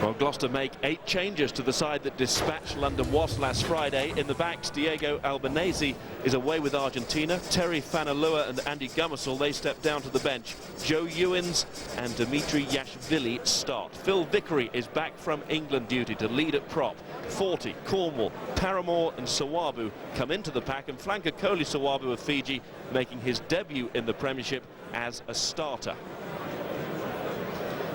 Well, Gloucester make 8 changes to the side that dispatched London Wasps last Friday. In the backs, Diego Albanese is away with Argentina. Terry Fanalua and Andy Gummersall, they step down to the bench. Joe Ewins and Dimitri Yashvili start. Phil Vickery is back from England duty to lead at prop. Forty, Cornwall, Paramore and Sawabu come into the pack, and Flanker Koli Sawabu of Fiji making his debut in the Premiership as a starter.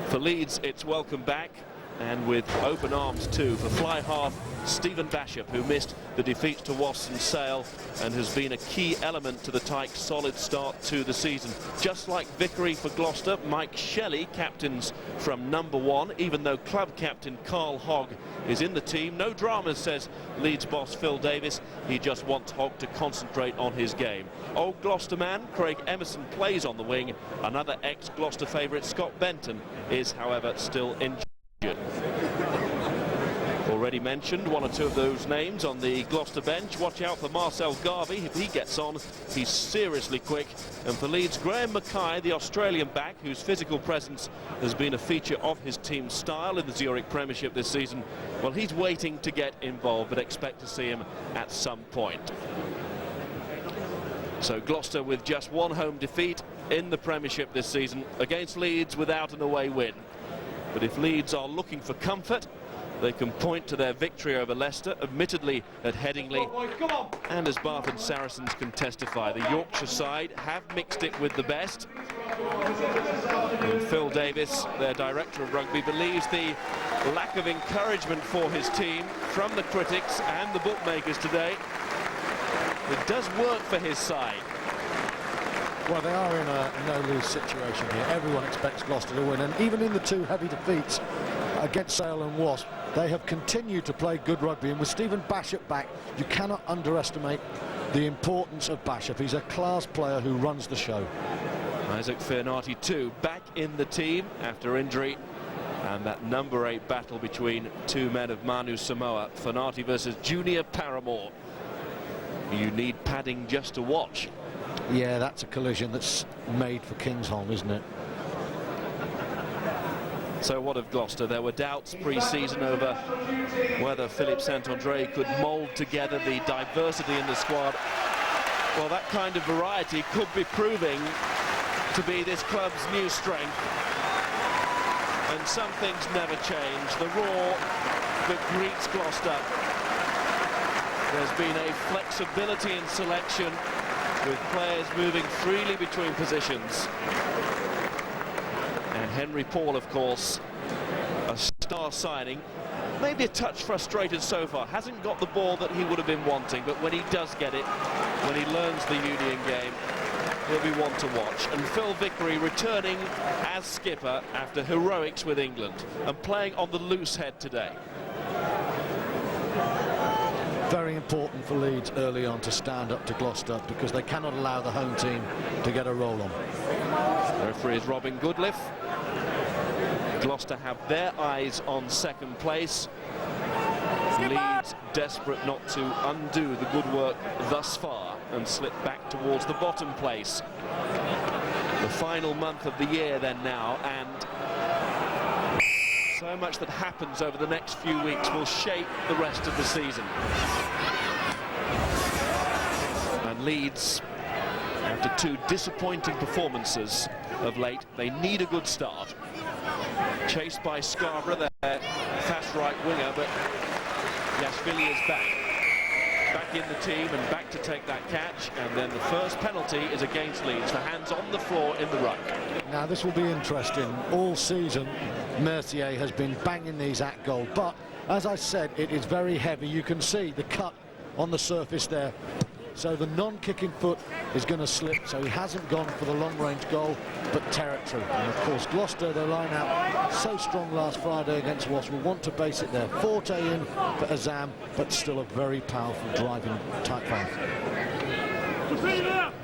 For Leeds, it's welcome back, and with open arms too for fly half Stephen Bashop, who missed the defeat to Wasps and Sale and has been a key element to the Tykes' solid start to the season. Just like Vickery for Gloucester, Mike Shelley captains from number 1, even though club captain Carl Hogg is in the team. No dramas, says Leeds boss Phil Davis. He just wants Hogg to concentrate on his game. Old Gloucester man Craig Emerson plays on the wing. Another ex-Gloucester favourite, Scott Benton, is however still injured. Already mentioned one or two of those names on the Gloucester bench. Watch out for Marcel Garvey. If he gets on, he's seriously quick. And for Leeds, Graham Mackay, the Australian back, whose physical presence has been a feature of his team's style in the Zurich Premiership this season. Well, he's waiting to get involved, but expect to see him at some point. So Gloucester with just 1 home defeat in the Premiership this season, against Leeds without an away win. But if Leeds are looking for comfort, they can point to their victory over Leicester, admittedly at Headingley, and as Bath and Saracens can testify, the Yorkshire side have mixed it with the best. And Phil Davis, their director of rugby, believes the lack of encouragement for his team from the critics and the bookmakers today, it does work for his side. Well, they are in a no-lose situation here. Everyone expects Gloucester to win, and even in the 2 heavy defeats against Sale and Wasps, they have continued to play good rugby, and with Stephen Bashop back, you cannot underestimate the importance of Bashop. He's a class player who runs the show. Isaac Fernati too, back in the team after injury, and that number 8 battle between 2 men of Manu Samoa, Fernati versus Junior Paramore. You need padding just to watch. Yeah, that's a collision that's made for Kingsholm, isn't it? So what of Gloucester? There were doubts pre-season over whether Philippe Saint-André could mould together the diversity in the squad. Well, that kind of variety could be proving to be this club's new strength. And some things never change. The roar that greets Gloucester. There's been a flexibility in selection, with players moving freely between positions. And Henry Paul, of course, a star signing. Maybe a touch frustrated so far. Hasn't got the ball that he would have been wanting, but when he does get it, when he learns the Union game, he'll be one to watch. And Phil Vickery returning as skipper after heroics with England and playing on the loose head today. Very important for Leeds early on to stand up to Gloucester, because they cannot allow the home team to get a roll on. The referee is Robin Goodliff. Gloucester have their eyes on second place. Leeds desperate not to undo the good work thus far and slip back towards the bottom place. The final month of the year then now, and so much that happens over the next few weeks will shape the rest of the season. And Leeds, after 2 disappointing performances of late, they need a good start. Chased by Scarborough, their fast right winger, but Yashvili is back in the team and back to take that catch. And then the first penalty is against Leeds for hands on the floor in the ruck. Now this will be interesting. All season Mercier has been banging these at goal, but as I said, it is very heavy. You can see the cut on the surface there. So the non-kicking foot is going to slip, so he hasn't gone for the long-range goal, but territory. And of course Gloucester, their line-out so strong last Friday against Wasps, will want to base it there. Forte in for Azam, but still a very powerful driving type pass.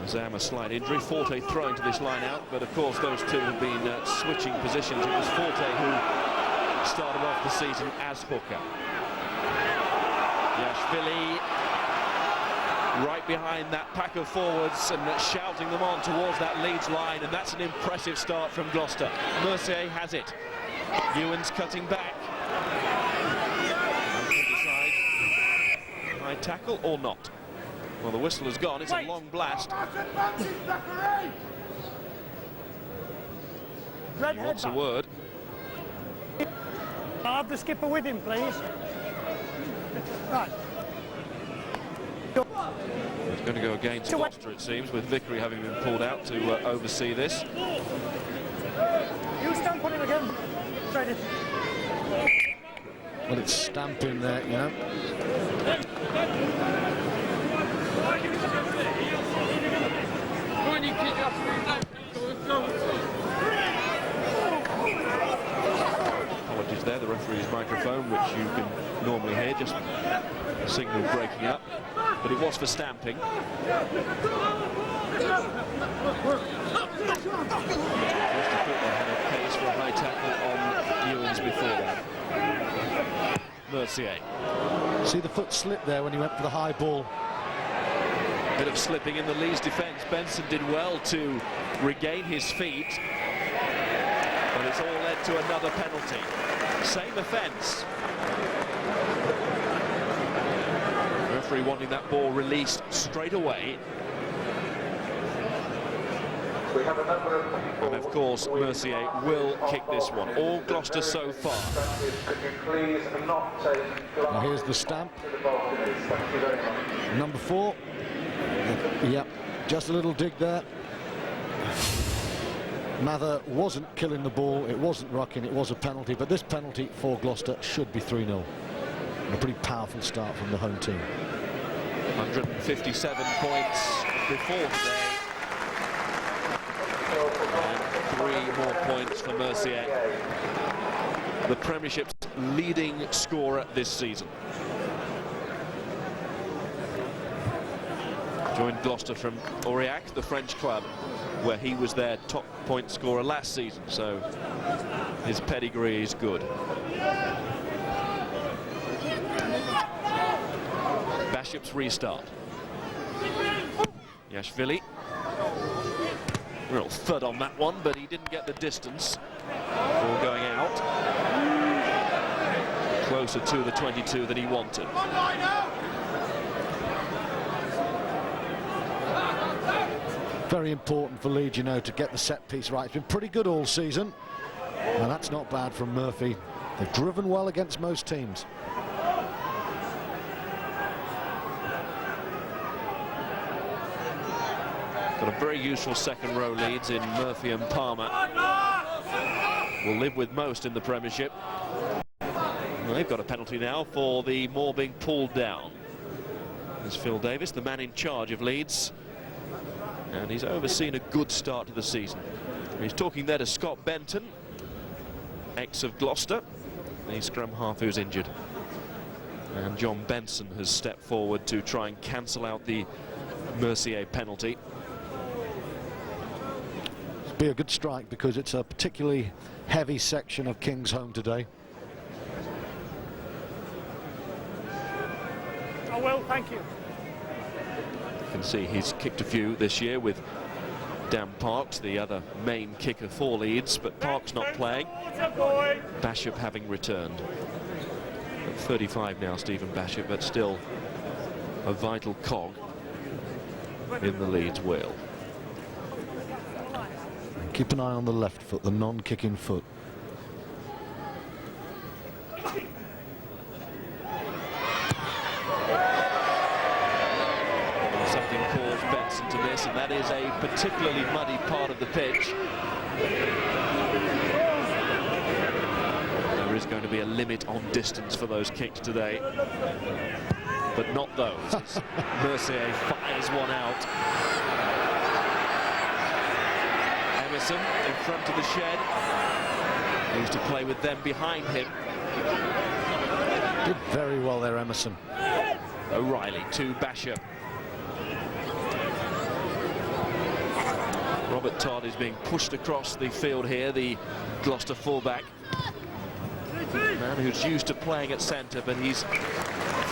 Azam a slight injury, Forte throwing to this line-out, but of course those two have been switching positions. It was Forte who started off the season as hooker. Yashvili right behind that pack of forwards and shouting them on towards that Leeds line, and that's an impressive start from Gloucester. Mercier has it. Ewins cutting back. high tackle or not? Well, the whistle has gone. It's a long blast. He wants a word. I'll have the skipper with him, please. Right. It's going to go against Gloucester, it seems, with Vickery having been pulled out to oversee this. You stand on him again. Ready. Well, it's stamping there, you know. Apologies there, the referee's microphone, which you can normally hear, just a signal breaking up, but it was for stamping. Had a case for a high tackle on Ewens before that. Mercier. See the foot slip there when he went for the high ball. Bit of slipping in the Leeds defence. Benson did well to regain his feet, but it's all led to another penalty. Same offence. Referee wanting that ball released straight away. And of course, Mercier will kick this one. All Gloucester so far. Now here's the stamp. Number 4. Yep, just a little dig there. Mather wasn't killing the ball, it wasn't rocking, it was a penalty, but this penalty for Gloucester should be 3-0. A pretty powerful start from the home team. 157 points before today. And 3 more points for Mercier, the Premiership's leading scorer this season. Joined Gloucester from Aurillac, the French club, where he was their top point scorer last season, so his pedigree is good. Bashop's restart. Yashvili. Real thud on that one, but he didn't get the distance before going out. Closer to the 22 than he wanted. Very important for Leeds, you know, to get the set piece right. It's been pretty good all season. Well, that's not bad from Murphy. They've driven well against most teams. Got a very useful second row Leeds in Murphy and Palmer. Will live with most in the Premiership. Well, they've got a penalty now for the Moore being pulled down. There's Phil Davis, the man in charge of Leeds. And he's overseen a good start to the season. He's talking there to Scott Benton, ex of Gloucester, the scrum half who's injured. And John Benson has stepped forward to try and cancel out the Mercier penalty. It'll be a good strike because it's a particularly heavy section of King's home today. I will, thank you. You can see he's kicked a few this year with Dan Parks, the other main kicker for Leeds, but Parks not playing. Bashop having returned. At 35 now, Stephen Bashop, but still a vital cog in the Leeds wheel. Keep an eye on the left foot, the non-kicking foot. Something caused Benson to miss, and that is a particularly muddy part of the pitch. There is going to be a limit on distance for those kicks today, but not those. Mercier fires one out. Emerson in front of the shed. Needs to play with them behind him. Did very well there, Emerson. O'Reilly to Bashop. Robert Todd is being pushed across the field here, the Gloucester fullback. Man who's used to playing at centre, but he's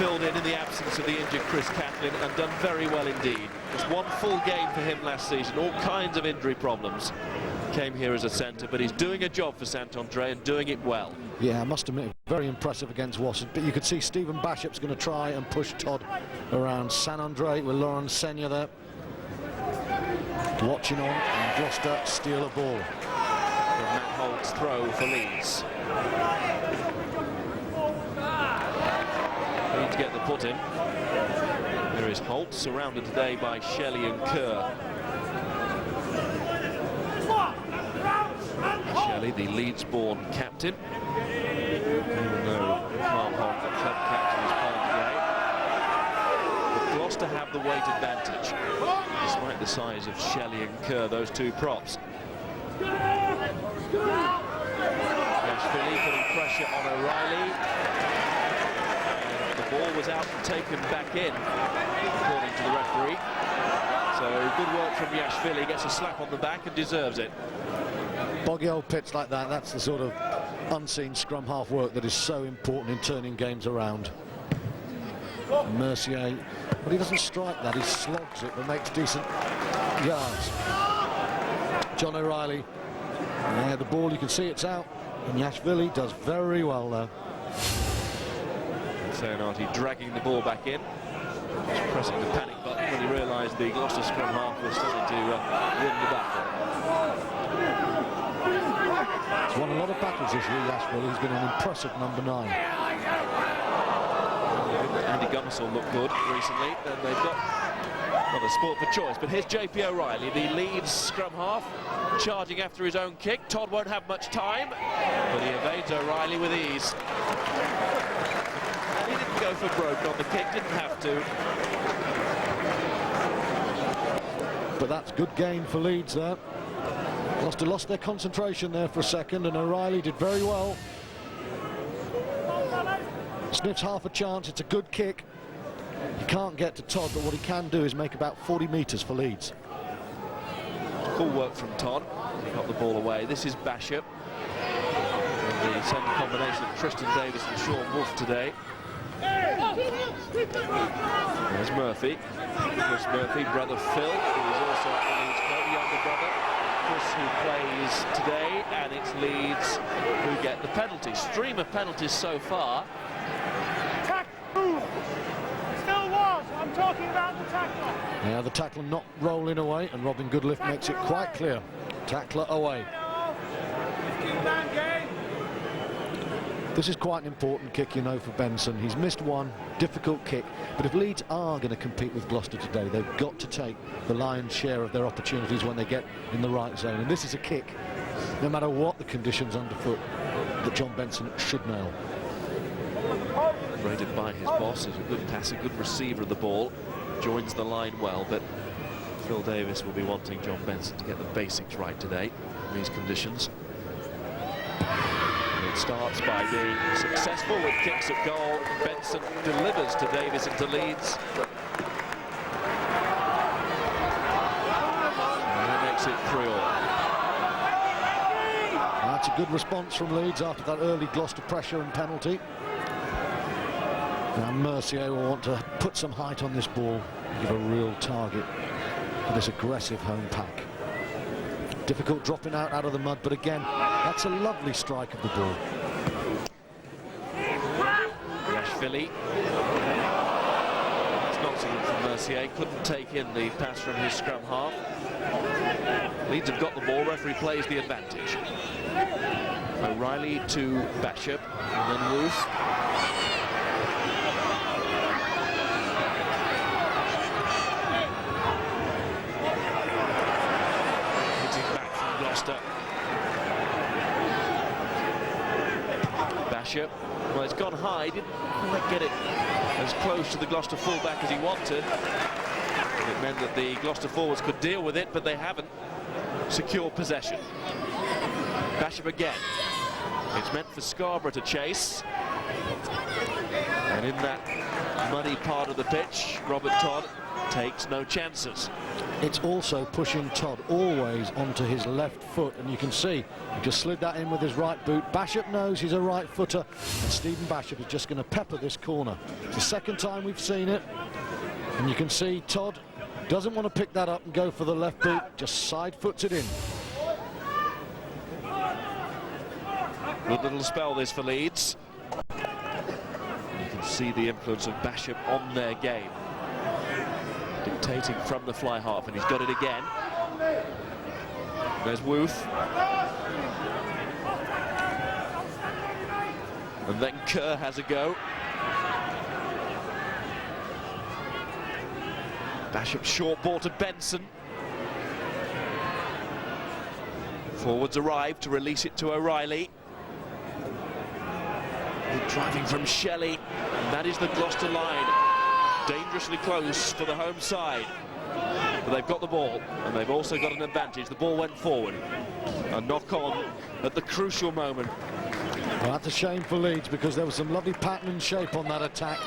filled in the absence of the injured Chris Catlin and done very well indeed. Just one full game for him last season, all kinds of injury problems. Came here as a centre, but he's doing a job for Saint-André and doing it well. Yeah, I must admit, very impressive against Watson. But you could see Stephen Bashop's going to try and push Todd around Saint-André with Laurent Senya there. Watching on, and Gloucester steal a ball. From Matt Holt's throw for Leeds. Need to get the put in. There is Holt, surrounded today by Shelley and Kerr. Shelley, the Leeds-born captain. Even though Mark Holt, the club captain, is playing today. But Gloucester have the weight advantage, despite the size of Shelley and Kerr, those two props. Ashvili putting pressure on O'Reilly. The ball was out and taken back in, according to the referee. So good work from Yashvili, gets a slap on the back and deserves it. Boggy old pitch like that, that's the sort of unseen scrum half work that is so important in turning games around. Mercier, but he doesn't strike that, he slogs it but makes decent yards. John O'Reilly, yeah, the ball, you can see it's out, and Yashvili does very well there. Sainarty dragging the ball back in, just pressing the panic button when he realised the Gloucester scrum half was starting to win the battle. He's won a lot of battles this year, Yashvili. He's been an impressive number 9. Andy Gummersall looked good recently, and they've got a sport for choice. But here's JP O'Reilly, the Leeds scrum half, charging after his own kick. Todd won't have much time, but he evades O'Reilly with ease. And he didn't go for broke on the kick, didn't have to. But that's good gain for Leeds there. Gloucester lost their concentration there for a second, and O'Reilly did very well. Sniffs half a chance, it's a good kick. He can't get to Todd, but what he can do is make about 40 metres for Leeds. Cool work from Todd. He got the ball away. This is Bashop. And the centre combination of Tristan Davis and Sean Wolfe today. There's Murphy. Chris Murphy, brother Phil, who is also at the Leeds club, younger brother. Chris, who plays today, and it's Leeds who get the penalty. Stream of penalties so far. Still was. I'm talking about the tackler. Yeah, the tackler not rolling away, and Robin Goodliff makes it quite clear. Tackler away. This is quite an important kick, you know, for Benson. He's missed one, difficult kick, but if Leeds are going to compete with Gloucester today, they've got to take the lion's share of their opportunities when they get in the right zone. And this is a kick, no matter what the conditions underfoot, that John Benson should nail. Rated by his boss as a good passer, good receiver of the ball. Joins the line well, but Phil Davis will be wanting John Benson to get the basics right today in these conditions. It starts by being successful with kicks at goal. Benson delivers to Davis and to Leeds. And that makes it 3-all. That's a good response from Leeds after that early Gloucester pressure and penalty. Now Mercier will want to put some height on this ball, give a real target for this aggressive home pack. Difficult dropping out of the mud, but again, that's a lovely strike of the ball. Yashvili. It's not so good from Mercier. Couldn't take in the pass from his scrum half. Leeds have got the ball. Referee plays the advantage. O'Reilly to Bashop, and then Wolfe. Bashop, well, it's gone high, didn't quite get it as close to the Gloucester fullback as he wanted. And it meant that the Gloucester forwards could deal with it, but they haven't secured possession. Bashop again. It's meant for Scarborough to chase. And in that muddy part of the pitch, Robert Todd takes no chances. It's also pushing Todd always onto his left foot, and you can see he just slid that in with his right boot. Bashop knows he's a right footer, and Stephen Bashop is just going to pepper this corner. It's the second time we've seen it, and you can see Todd doesn't want to pick that up and go for the left boot, just side foots it in. Good little spell this for Leeds. You can see the influence of Bashop on their game. Dictating from the fly half, and he's got it again. There's Wooth. And then Kerr has a go. Bashop's short ball to Benson. Forwards arrive to release it to O'Reilly. Driving from Shelley, and that is the Gloucester line. Dangerously close for the home side. But they've got the ball, and they've also got an advantage. The ball went forward. A knock-on at the crucial moment. Well, that's a shame for Leeds, because there was some lovely pattern and shape on that attack.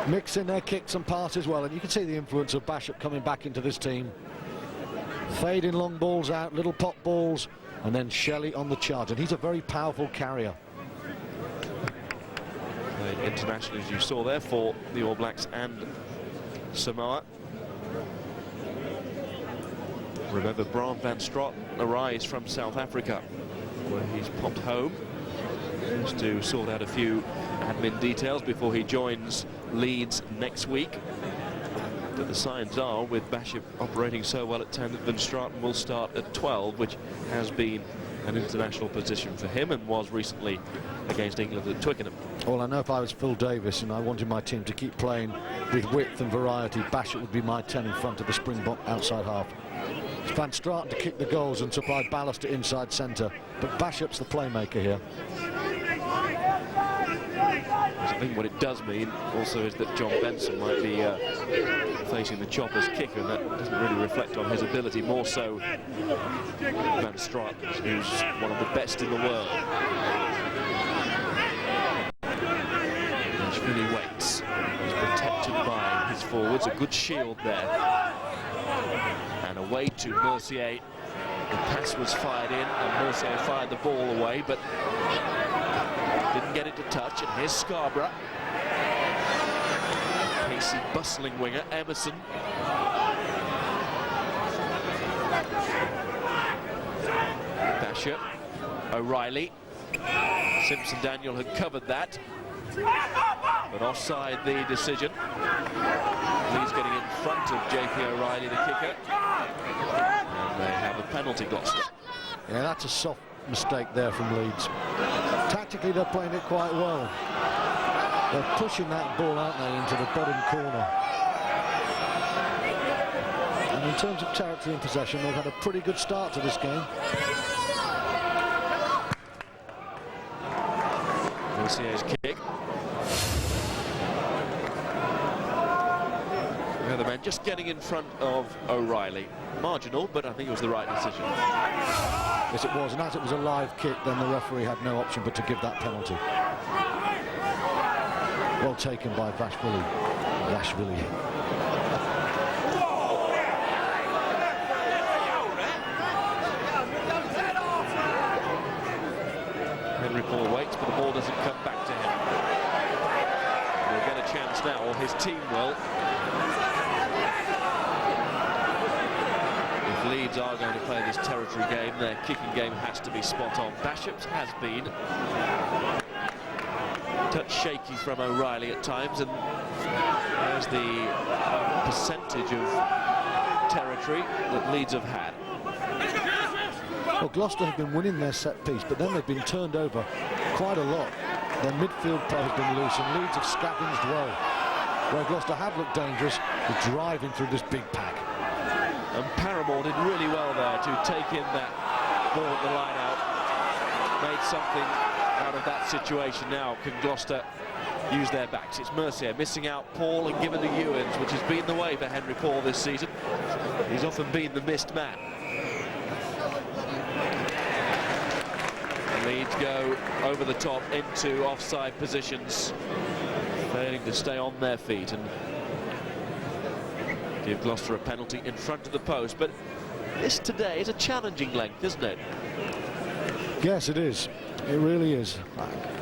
Mixing their kicks and passes well, and you can see the influence of Bashop coming back into this team. Fading long balls out, little pop balls, and then Shelley on the charge, and he's a very powerful carrier. Internationally, as you saw there, for the All Blacks and Samoa. Remember, Bram van Straat arrives from South Africa, where he's popped home just to sort out a few admin details before he joins Leeds next week. But the signs are, with Bashop operating so well at 10, that Van Straten will start at 12, which has been an international position for him and was recently against England at Twickenham. Well, I know if I was Phil Davis and I wanted my team to keep blaying with width and variety, Bashop would be my 10 in front of the Springbok outside half. It's Van Straten to kick the goals and supply ballast to inside centre, but Bashop's the playmaker here. I think what it does mean also is that John Benson might be facing the Choppers kicker, and that doesn't really reflect on his ability, more so Van Straat, who's one of the best in the world. Really waits. He's protected by his forwards, a good shield there. And away to Mercier. The pass was fired in, and Mercier fired the ball away, but didn't get it to touch. And here's Scarborough. Pacey, bustling winger, Emerson. Bashop, O'Reilly. Simpson Daniel had covered that. But offside the decision. Leeds getting in front of JP O'Reilly, the kicker. And they have a penalty, Gloucester. Yeah, that's a soft mistake there from Leeds. Tactically, they're playing it quite well. They're pushing that ball, aren't they, into the bottom corner. And in terms of territory and possession, they've had a pretty good start to this game. Mercier's kick. The other man just getting in front of O'Reilly. Marginal, but I think it was the right decision. Yes, it was, and as it was a live kick, then the referee had no option but to give that penalty. Well taken by Vashvili. Henry Paul waits, but the ball doesn't come back to him. He'll get a chance now, or his team will. If Leeds are going to play this territory game, their kicking game has to be spot on. Bashop's has been touch shaky from O'Reilly at times, and there's the percentage of territory that Leeds have had. Well, Gloucester have been winning their set piece, but then they've been turned over quite a lot. Their midfield play has been loose, and Leeds have scavenged well. Where Gloucester have looked dangerous, they're driving through this big pack. And Paramore did really well there to take in that ball at the line out. Made something out of that situation. Now can Gloucester use their backs? It's Mercier missing out Paul and given to Ewens, which has been the way for Henry Paul this season. He's often been the missed man. And Leeds go over the top into offside positions, failing to stay on their feet and give Gloucester a penalty in front of the post. But this today is a challenging length, isn't it? Yes, it is. It really is.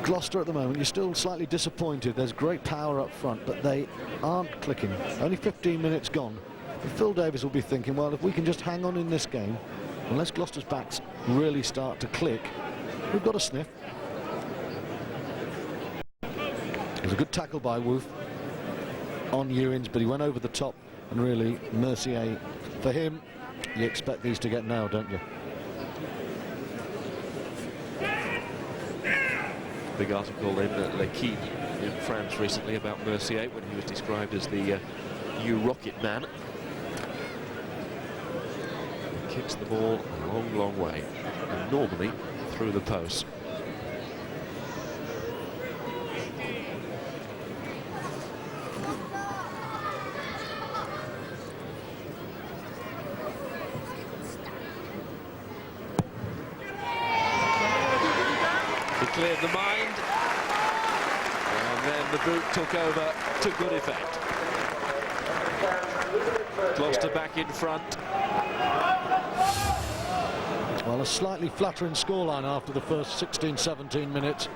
Gloucester at the moment, you're still slightly disappointed. There's great power up front, but they aren't clicking. Only 15 minutes gone. And Phil Davies will be thinking, well, if we can just hang on in this game, unless Gloucester's backs really start to click, we've got a sniff. It was a good tackle by Woof on Ewins, but he went over the top, and really, Mercier, for him, you expect these to get nailed, don't you? Big article in L'Equipe in France recently about Mercier when he was described as the new rocket man. He kicks the ball a long, long way, and normally through the post. He cleared the mind, and then the boot took over to good effect. Gloucester back in front. Well, a slightly flattering scoreline after the first 16-17 minutes.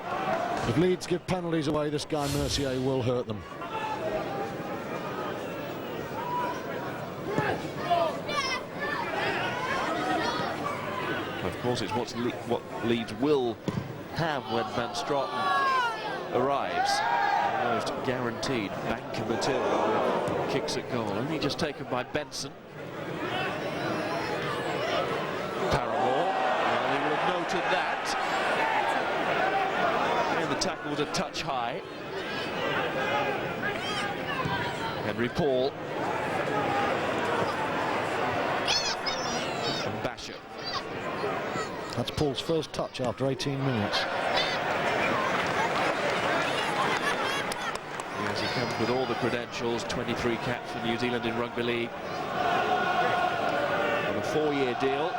If Leeds give penalties away, this guy Mercier will hurt them. Of course, it's what Leeds will have when Van Straten arrives. Almost guaranteed bank of material with kicks at goal. Only just taken by Benson. Paramore, well, he would have noted that. And the tackle was a touch high. Henry Paul. And Basher. That's Paul's first touch after 18 minutes. Yes, he comes with all the credentials, 23 caps for New Zealand in rugby league. On a 4-year deal,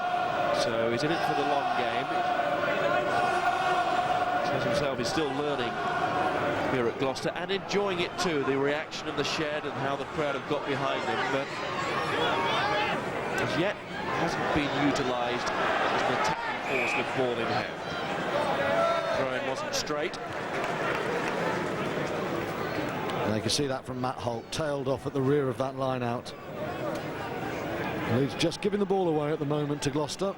so he's in it for the long game. Says himself he's still learning here at Gloucester and enjoying it too, the reaction of the shed and how the crowd have got behind him, but as yet hasn't been utilised as an attacking force with ball in hand. Throw-in wasn't straight. And you can see that from Matt Holt, tailed off at the rear of that line out. And he's just giving the ball away at the moment to Gloucester.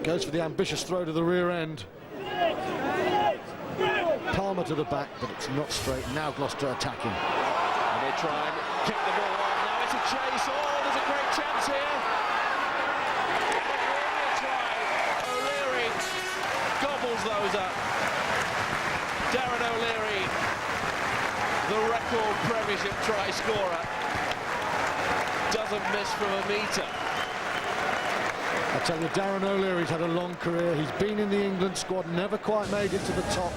Goes for the ambitious throw to the rear end. Palmer to the back, but it's not straight. Now Gloucester attacking. And they try and kick the ball on. Now it's a chase. Oh, there's a great chance here. O'Leary gobbles those up. Darren O'Leary, the record Premiership try scorer, doesn't miss from a metre. I tell you, Darren O'Leary's had a long career. He's been in the England squad, never quite made it to the top.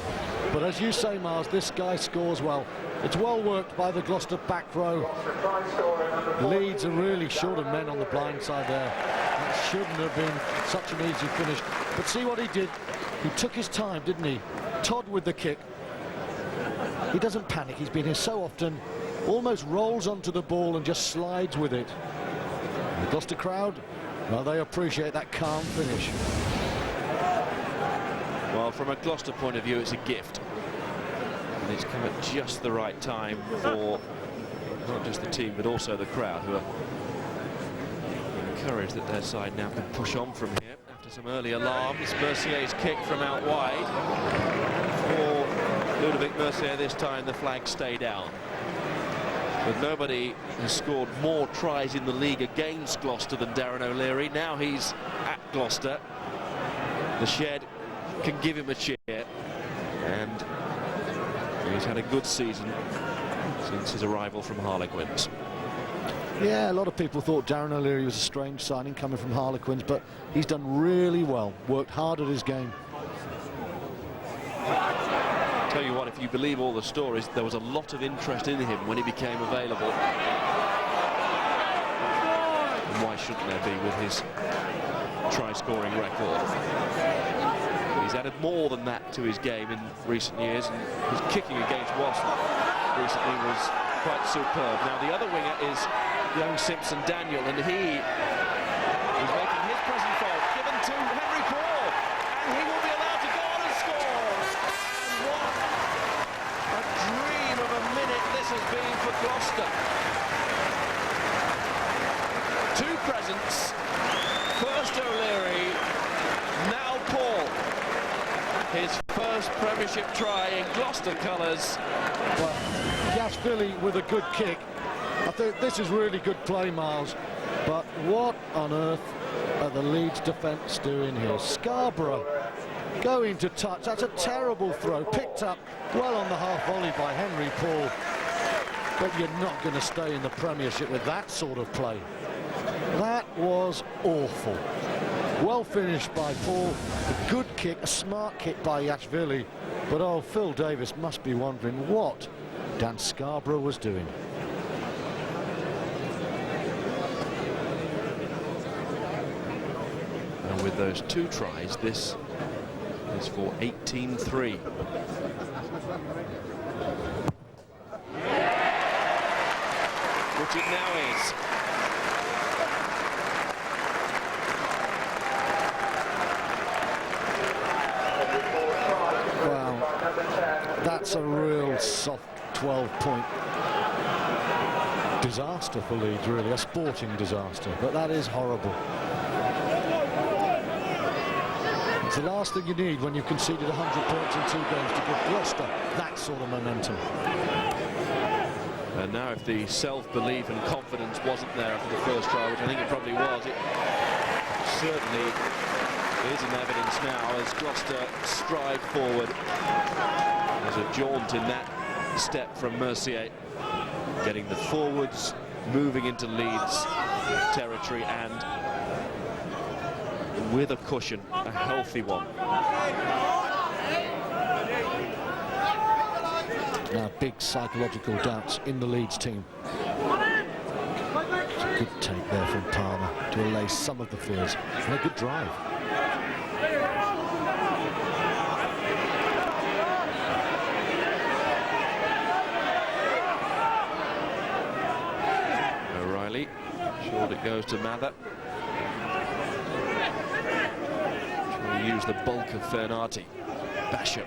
But as you say, Miles, this guy scores well. It's well worked by the Gloucester back row. Leeds are really short of men on the blind side there. That shouldn't have been such an easy finish. But see what he did. He took his time, didn't he? Todd with the kick. He doesn't panic. He's been here so often. Almost rolls onto the ball and just slides with it. And the Gloucester crowd, well, they appreciate that calm finish. Well, from a Gloucester point of view, it's a gift. And it's come at just the right time for not just the team, but also the crowd, who are encouraged that their side now can push on from here. After some early alarms, Mercier's kick from out wide. For Ludovic Mercier this time, the flag stayed down. But nobody has scored more tries in the league against Gloucester than Darren O'Leary. Now he's at Gloucester. The shed can give him a cheer, and he's had a good season since his arrival from Harlequins. Yeah, a lot of people thought Darren O'Leary was a strange signing coming from Harlequins, but he's done really well, worked hard at his game. Tell you what, if you believe all the stories, there was a lot of interest in him when he became available. why shouldn't there be with his try-scoring record? He's added more than that to his game in recent years, and his kicking against Wasp recently was quite superb. Now the other winger is young Simpson Daniel, and he is making his present felt, given to Henry Paul, and he will be allowed to go on and score. And what a dream of a minute this has been for Gloucester. Two presents, first O'Leary, now Paul. His first Premiership try in Gloucester colours. Well, Yashvili with a good kick. I think this is really good play, Miles. But what on earth are the Leeds defence doing here? Scarborough going to touch. That's a terrible throw. Picked up well on the half volley by Henry Paul. But you're not going to stay in the Premiership with that sort of play. That was awful. Well finished by Paul. A good kick, a smart kick by Yashvili. But oh, Phil Davis must be wondering what Dan Scarborough was doing. And with those two tries, this is for 18-3. Which it now is. That's a real soft 12-point disaster for Leeds, really, a sporting disaster, but that is horrible. It's the last thing you need when you've conceded 100 points in 2 games to give Gloucester that sort of momentum. And now if the self-belief and confidence wasn't there after the first try, which I think it probably was, it certainly is in evidence now as Gloucester stride forward. There's a jaunt in that step from Mercier, getting the forwards moving into Leeds territory, and with a cushion, a healthy one. Now big psychological doubts in the Leeds team. It's a good take there from Palmer to allay some of the fears, and a good drive. Short it goes to Mather. Trying to use the bulk of Fernati. Basham.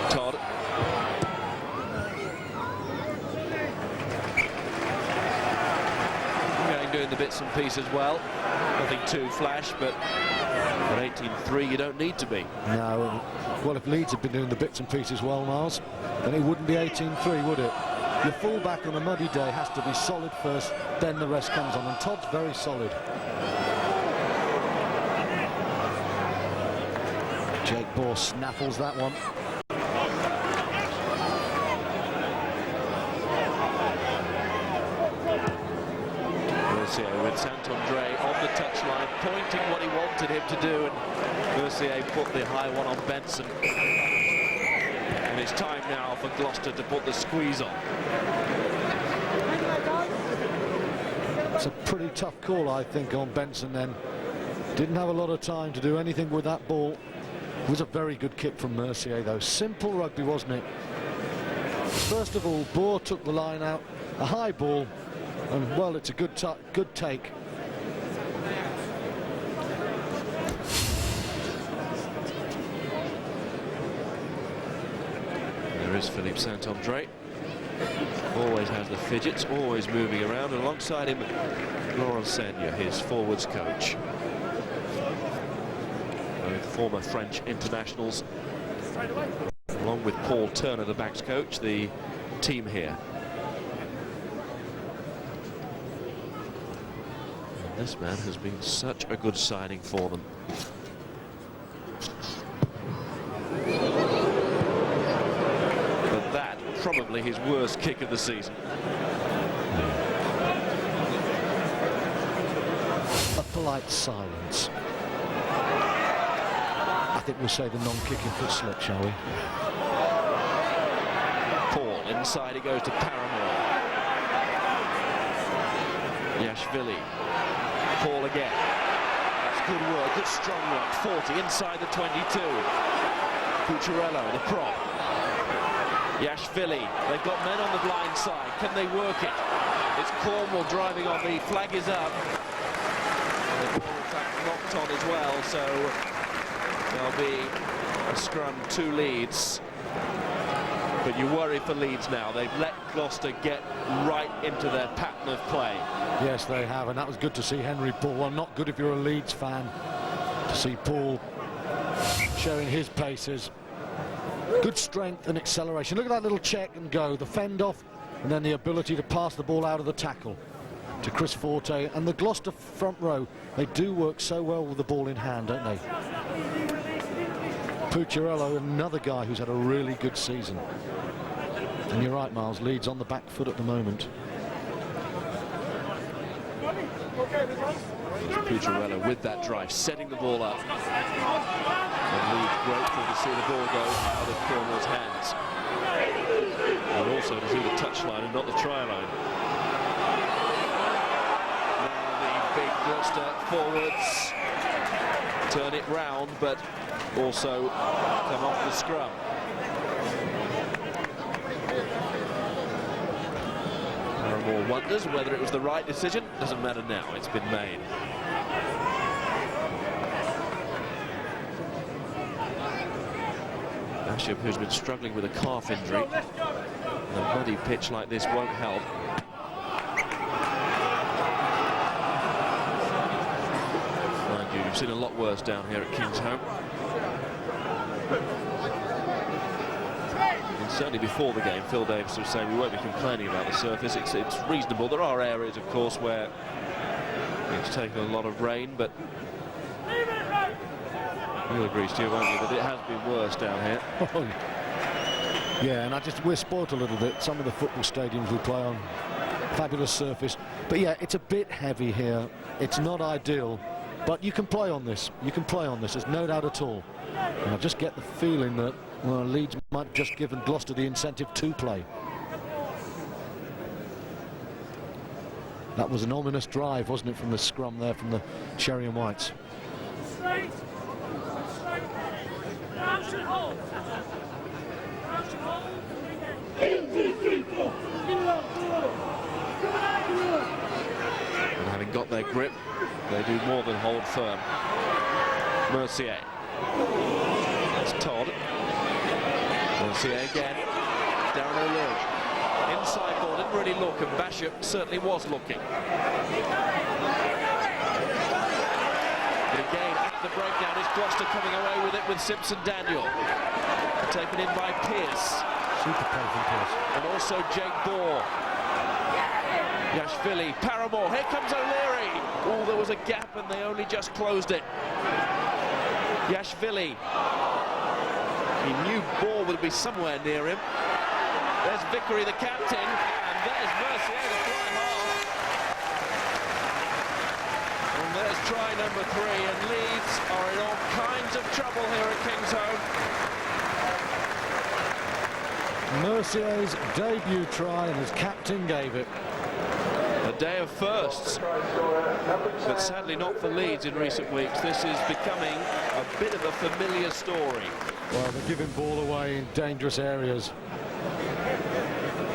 Todd. Doing the bits and pieces well. Nothing too flash, but at 18-3 you don't need to be. No, well, if Leeds had been doing the bits and pieces well, Miles, then it wouldn't be 18-3, would it? Your fullback on a muddy day has to be solid first, then the rest comes on, and Todd's very solid. Jake Bohr snaffles that one. With Sant-Andre on the touchline, pointing what he wanted him to do, and Mercier put the high one on Benson. And it's time now for Gloucester to put the squeeze on. It's a pretty tough call, I think, on Benson then. Didn't have a lot of time to do anything with that ball. It was a very good kick from Mercier, though. Simple rugby, wasn't it? First of all, Bohr took the line out, a high ball, and well, it's a good take. There is Philippe Sant-Andre. Always has the fidgets, always moving around, and alongside him, Laurent Seigne, his forwards coach. Both former French internationals, along with Paul Turner, the backs coach, the team here. This man has been such a good signing for them. But that, probably his worst kick of the season. A polite silence. I think we'll say the non-kicking foot slip, shall we? Paul, inside he goes to Paramore. Yashvili. Paul again. That's good work, good strong work. 40 inside the 22. Pucciarello, the prop. Yashvili, they've got men on the blind side. Can they work it? It's Cornwall driving on. The flag is up. The ball in fact knocked on as well, so there'll be a scrum to Leeds. But you worry for Leeds now. They've let Gloucester get right into their pattern of play. Yes, they have, and that was good to see Henry Paul. Well, not good if you're a Leeds fan, to see Paul showing his paces. Good strength and acceleration. Look at that little check and go, the fend off, and then the ability to pass the ball out of the tackle to Chris Forte. And the Gloucester front row, they do work so well with the ball in hand, don't they? Pucciarello, another guy who's had a really good season. And you're right, Miles, Leeds on the back foot at the moment. Pucciarello with that drive, setting the ball up. And Leeds grateful to see the ball go out of Cornwall's hands. And also to see the touchline and not the try line. Now the big Gloucester forwards turn it round, but also come off the scrum. Paramore wonders whether it was the right decision. Doesn't matter now, it's been made. Basham, who's been struggling with a calf injury. A muddy pitch like this won't help. Mind you, you've seen a lot worse down here at Kingsholm. And certainly before the game, Phil Davis was saying we won't be complaining about the surface. It's reasonable. There are areas, of course, where it's taken a lot of rain, but you'll agree, Stu, won't you, that it has been worse down here. Oh, yeah, and we're spoilt a little bit. Some of the football stadiums we play on, fabulous surface. But yeah, it's a bit heavy here. It's not ideal, but you can play on this. You can play on this, there's no doubt at all. And I just get the feeling that, well, Leeds might have just given Gloucester the incentive to play. That was an ominous drive, wasn't it, from the scrum there, from the Cherry and Whites. And having got their grip, they do more than hold firm. Mercier. That's Todd. Mercier again. Darren O'Leary. Inside ball, didn't really look, and Basham certainly was looking. But again, at the breakdown, is Gloucester coming away with it with Simpson Daniel. Taken in by Pearce. Super play from Pearce. And also Jake Bohr. Yashvili, Paramore, here comes O'Leary. Oh, there was a gap and they only just closed it. Yashvili. He knew Bohr would be somewhere near him. There's Vickery, the captain, and there's Mercier, the fly half. And there's try number 3, and Leeds are in all kinds of trouble here at Kingsholm. Mercier's debut try, and his captain gave it. A day of firsts, but sadly not for Leeds in recent weeks. This is becoming a bit of a familiar story. Well, they're giving ball away in dangerous areas.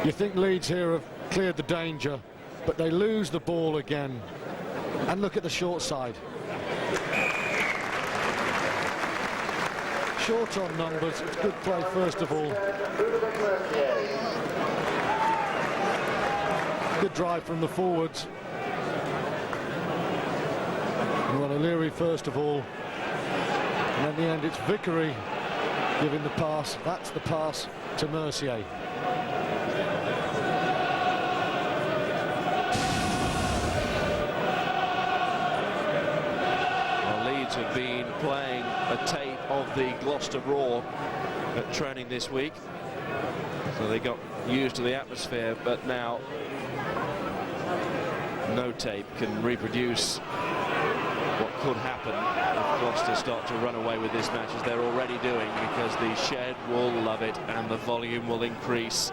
You think Leeds here have cleared the danger, but they lose the ball again. And look at the short side. Short on numbers. It's good play first of all. Good drive from the forwards. Well, O'Leary first of all. And in the end, it's Vickery giving the pass. That's the pass to Mercier. Well, Leeds have been playing a tape of the Gloucester Roar at training this week. So they got used to the atmosphere, but now no tape can reproduce could happen if Gloucester start to run away with this match, as they're already doing, because the shed will love it and the volume will increase.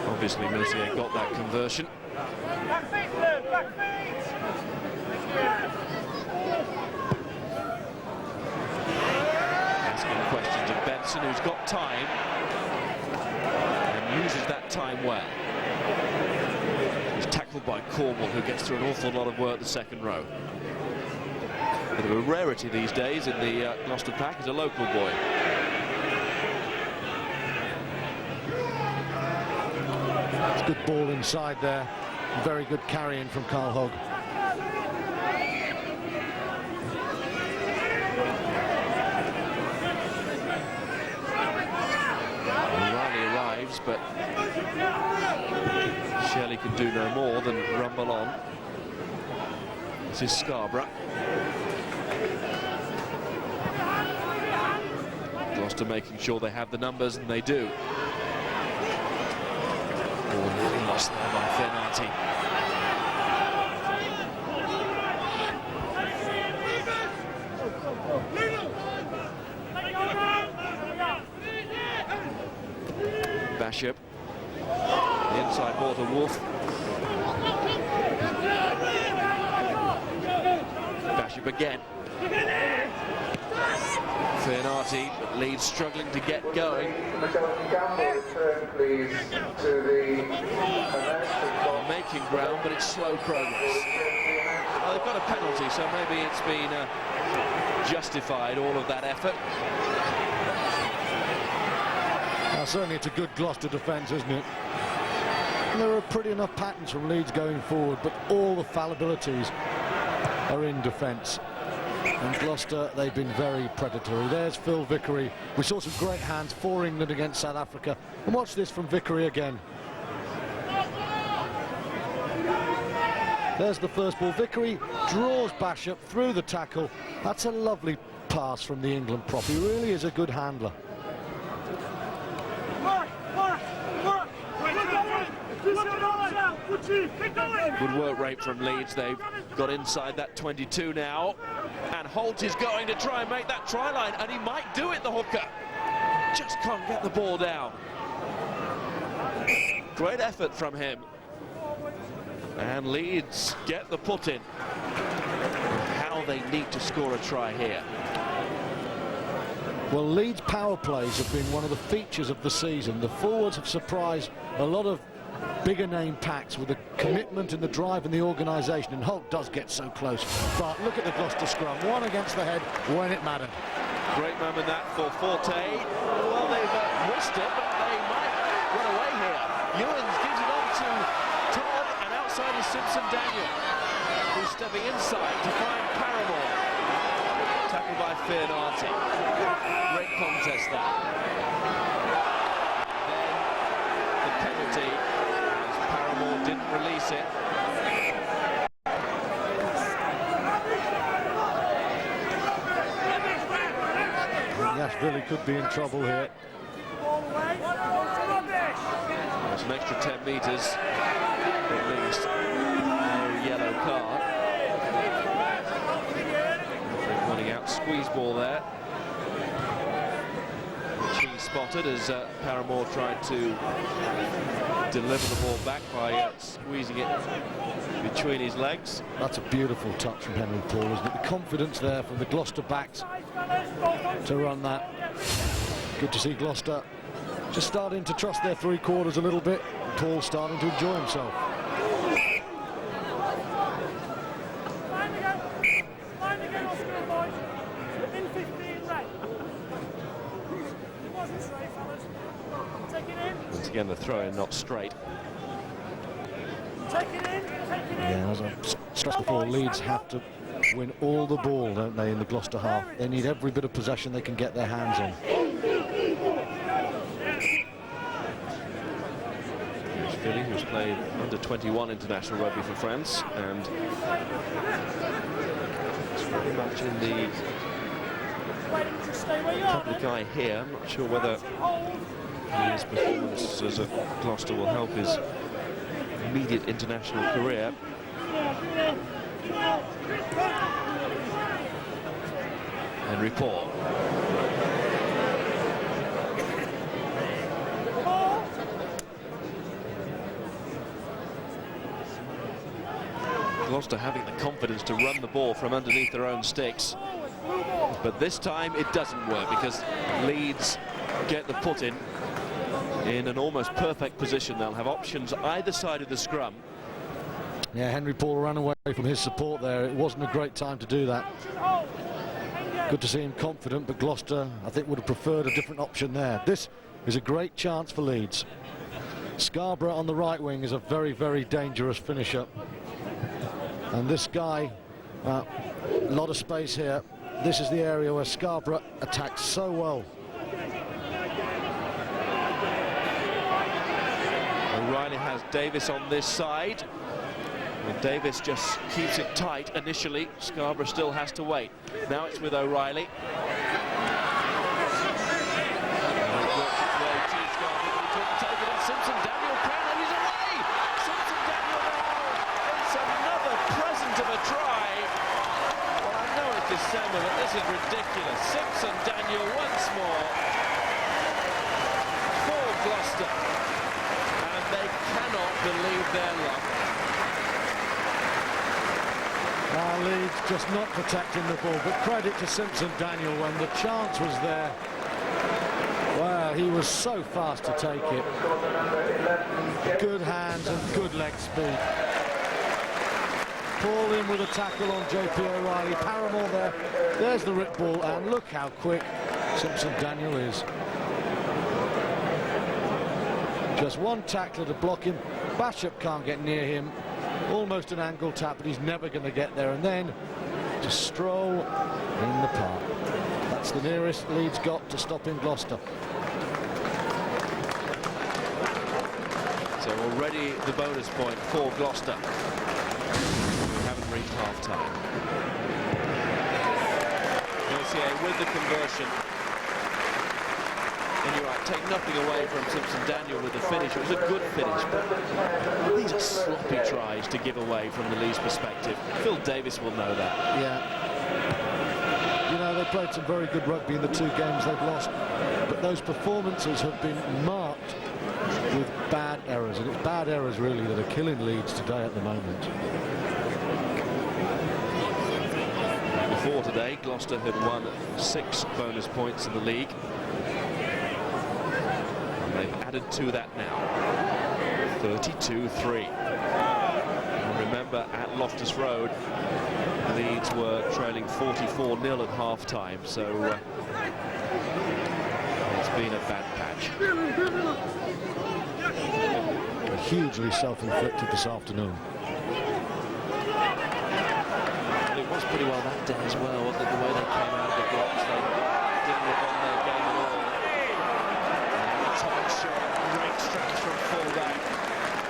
Obviously, Mercier got that conversion. Asking questions of Benson, who's got time and uses that time well. He's tackled by Cornwall, who gets through an awful lot of work the second row. Bit of a rarity these days in the Gloucester pack. He's a local boy. Good ball inside there. Very good carrying from Carl Hogg. Riley arrives, but Shelley can do no more than rumble on. This is Scarborough. Gloucester making sure they have the numbers, and they do. Lost there by Fenati. Bashop. The inside ball to Wolf. Bashop again. Fenati, but Leeds struggling to get going. Please, to the making ground, but it's slow progress. Well, they've got a penalty, so maybe it's been justified, all of that effort. Certainly it's a good Gloucester defence, isn't it? And there are pretty enough patterns from Leeds going forward, but all the fallibilities are in defence. And Gloucester, they've been very predatory. There's Phil Vickery. We saw some great hands for England against South Africa. And watch this from Vickery again. There's the first ball. Vickery draws Bashop through the tackle. That's a lovely pass from the England prop. He really is a good handler. Good work rate from Leeds. They've got inside that 22 now, and Holt is going to try and make that try line, and he might do it, the hooker. Just can't get the ball down. Great effort from him. And Leeds get the put in. How they need to score a try here. Well, Leeds' power plays have been one of the features of the season. The forwards have surprised a lot of bigger name packs with the commitment and the drive and the organisation, and Holt does get so close. But look at the Gloucester scrum, one against the head when it mattered. Great moment that for Forte. Well, they've missed it, but they might run away here. Ewens gives it on to Todd, and outside is Simpson Daniel, who's stepping inside to find Paramore. Tackled by Fenati. Great contest that. Then the penalty, as Paramore didn't release it. Nashville could be in trouble here. There's an extra 10 metres, at least. No yellow card. Running out, squeeze ball there. Which he spotted as Paramore tried to deliver the ball back by squeezing it between his legs. That's a beautiful touch from Henry Paul, isn't it? The confidence there from the Gloucester backs to run that. Good to see Gloucester just starting to trust their three quarters a little bit. Paul starting to enjoy himself. Once again, the throw-in not straight. Yeah, as I stressed before, Leeds have to win all the ball, don't they, in the Gloucester half? They need every bit of possession they can get their hands on. Here's Philly, who's played under 21 international rugby for France, and it's very much in the public eye here. I'm not sure whether His performance as a Gloucester will help his immediate international career. Henry Paul. Gloucester having the confidence to run the ball from underneath their own sticks. But this time it doesn't work because Leeds get the put in an almost perfect position. They'll have options either side of the scrum. Yeah, Henry Paul ran away from his support there. It wasn't a great time to do that. Good to see him confident, but Gloucester, I think, would have preferred a different option there. This is a great chance for Leeds. Scarborough on the right wing is a very, very dangerous finisher. And this guy, a lot of space here. This is the area where Scarborough attacks so well. O'Reilly has Davis on this side. And Davis just keeps it tight initially. Scarborough still has to wait. Now it's with O'Reilly. December, but this is ridiculous. Simpson Daniel once more for Gloucester, and they cannot believe their luck. Leeds just not protecting the ball, but credit to Simpson Daniel when the chance was there. Wow, he was so fast to take it. Good hands and good leg speed. Paul in with a tackle on J.P. O'Reilly. Paramore there. There's the rip ball, and look how quick Simpson Daniel is. Just one tackler to block him. Bashop can't get near him. Almost an angle tap, but he's never going to get there. And then just stroll in the park. That's the nearest Leeds got to stopping Gloucester. So already the bonus point for Gloucester. Reached half-time. Mercier with the conversion. And you're right, take nothing away from Simpson Daniel with the finish. It was a good finish, but these are sloppy tries to give away from the Leeds perspective. Phil Davis will know that. Yeah. You know, they played some very good rugby in the two games they've lost, but those performances have been marked with bad errors, and it's bad errors really that are killing Leeds today at the moment. Before today, Gloucester had won 6 bonus points in the league. And they've added to that now. 32-3. And remember, at Loftus Road, Leeds were trailing 44-0 at half-time, so it's been a bad patch. Hugely self-inflicted this afternoon. It was pretty well that day as well, wasn't it? The way they came out of the blocks, they didn't live on their game at all. And Thomas shot, great strength from fullback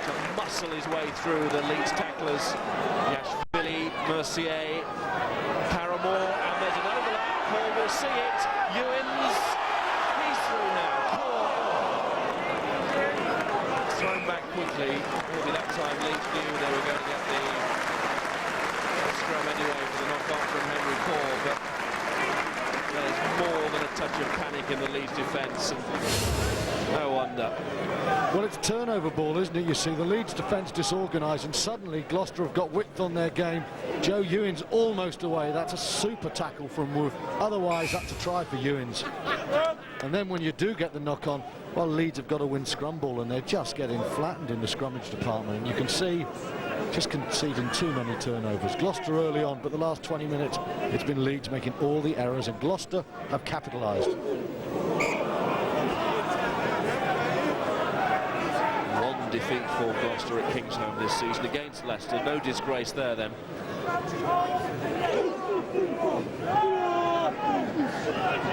to muscle his way through the Leeds tacklers. Yashvili, Mercier, Paramore, and there's an overlap. Paul will see it. Ewins, he's through now. Paul thrown back quickly. Maybe that time Leeds knew they were going to get the scrum anyway for the knock-on from Henry Paul, but there's more than a touch of panic in the Leeds defence, and no wonder. Well, it's turnover ball, isn't it? You see the Leeds defence disorganised, and suddenly Gloucester have got width on their game. Joe Ewins almost away. That's a super tackle from Wolf. Otherwise, that's a try for Ewins. And then when you do get the knock-on, well, Leeds have got to win scrum ball, and they're just getting flattened in the scrummage department. And you can see just conceding too many turnovers. Gloucester early on, but the last 20 minutes, it's been Leeds making all the errors, and Gloucester have capitalised. One defeat for Gloucester at Kingsholm this season against Leicester. No disgrace there, then.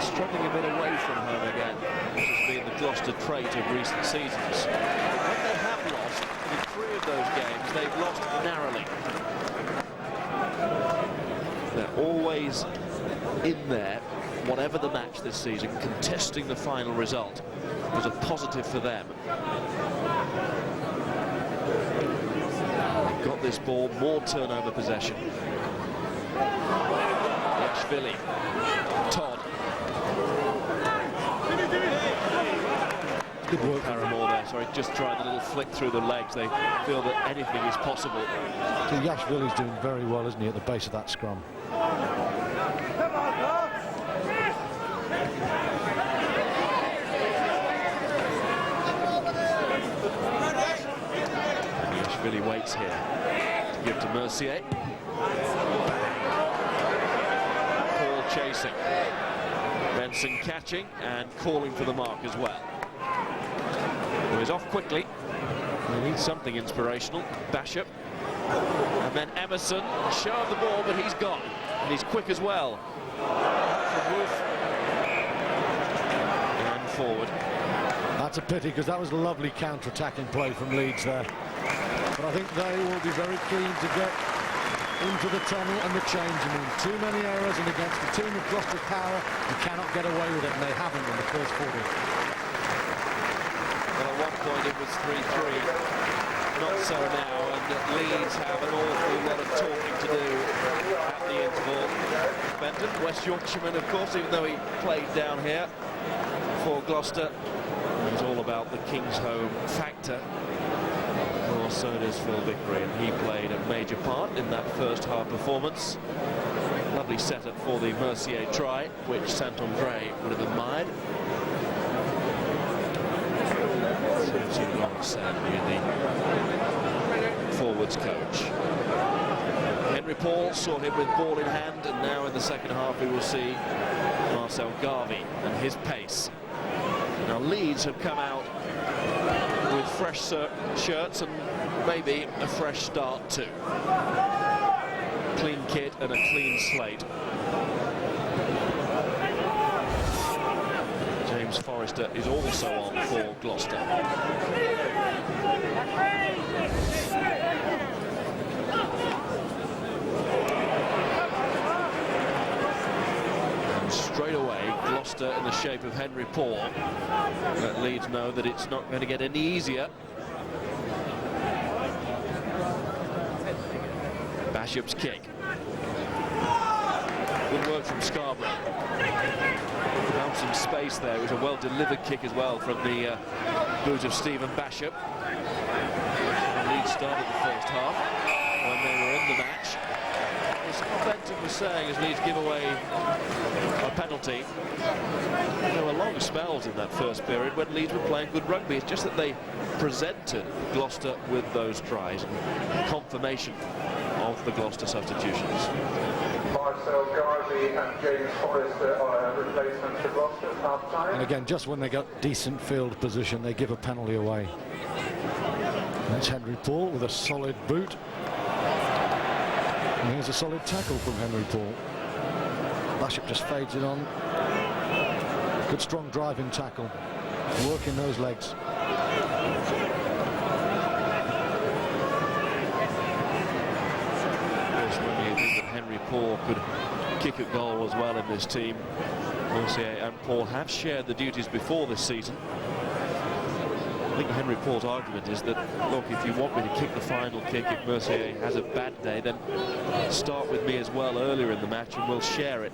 Struggling a bit away from home again, which has been the Gloucester trait of recent seasons. When they have lost, in 3 of those games, they've lost narrowly. They're always in there, whatever the match this season, contesting the final result was a positive for them. They've got this ball, more turnover possession. Yashvili, Todd. Good work. Paramore there, sorry, just tried the little flick through the legs. They feel that anything is possible. So Yashvili's doing very well, isn't he, at the base of that scrum? Yashvili waits here to give to Mercier. Paul chasing. Benson catching and calling for the mark as well. He was off quickly. We need something inspirational. Bashop. And then Emerson shoved the ball, but he's gone. And he's quick as well. From Wolf. And forward. That's a pity, because that was a lovely counter-attacking play from Leeds there. But I think they will be very keen to get into the tunnel and the change. I mean, too many errors, and against the team of Gloucester power, you cannot get away with it, and they haven't in the first 40. Well, at one point it was 3-3. Not so now, and Leeds have an awful lot of talking to do at the interval. Benton, West Yorkshireman, of course, even though he played down here for Gloucester, it's all about the King's Home factor. Well, so does Phil Vickery, and he played a major part in that first half performance. Lovely setup for the Mercier try, which Saint-Andre would have admired. Sergio Long, sadly, the forwards coach. Henry Paul saw him with ball in hand, and now in the second half we will see Marcel Garvey and his pace. Now Leeds have come out with fresh shirts and maybe a fresh start too. Clean kit and a clean slate. James Forrester is also on for Gloucester. And straight away, Gloucester in the shape of Henry Paul. Let Leeds know that it's not going to get any easier. Bashop's kick. Good work from Scarborough. Found some space there. It was a well-delivered kick as well from the boot of Stephen Bashop. Leeds started the first half when they were in the match. As Benton was saying, as Leeds give away a penalty, there were long spells in that first period when Leeds were playing good rugby. It's just that they presented Gloucester with those tries and confirmation of the Gloucester substitutions. Marcel Garvey and James Forrester are replacements for Gloucester at half time. And again, just when they got decent field position, they give a penalty away. That's Henry Paul with a solid boot. And here's a solid tackle from Henry Paul. Bashop just fades it on. Good strong driving tackle. Working those legs. Henry Paul could kick a goal as well in this team. Mercier and Paul have shared the duties before this season. I think Henry Paul's argument is that, look, if you want me to kick the final kick, if Mercier has a bad day, then start with me as well earlier in the match and we'll share it.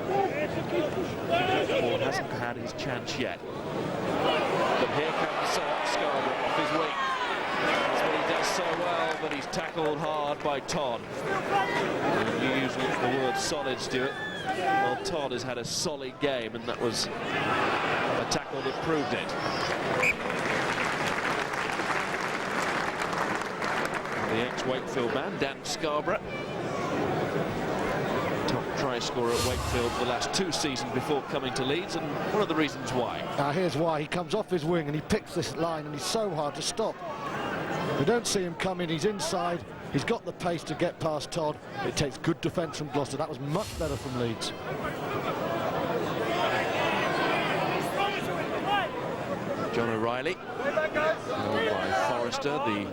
Paul hasn't had his chance yet. But here comes Scarborough off his wing. That's what he does so well, but he's tackled hard by Todd. And you use the word solid, Stuart. Well, Todd has had a solid game, and that was a tackle that proved it. The ex-Wakefield man, Dan Scarborough, top try scorer at Wakefield the last 2 seasons before coming to Leeds, and one of the reasons why. Here's why. He comes off his wing and he picks this line, and he's so hard to stop. We don't see him come in. He's inside. He's got the pace to get past Todd. It takes good defence from Gloucester. That was much better from Leeds. John O'Reilly, held by Forrester, the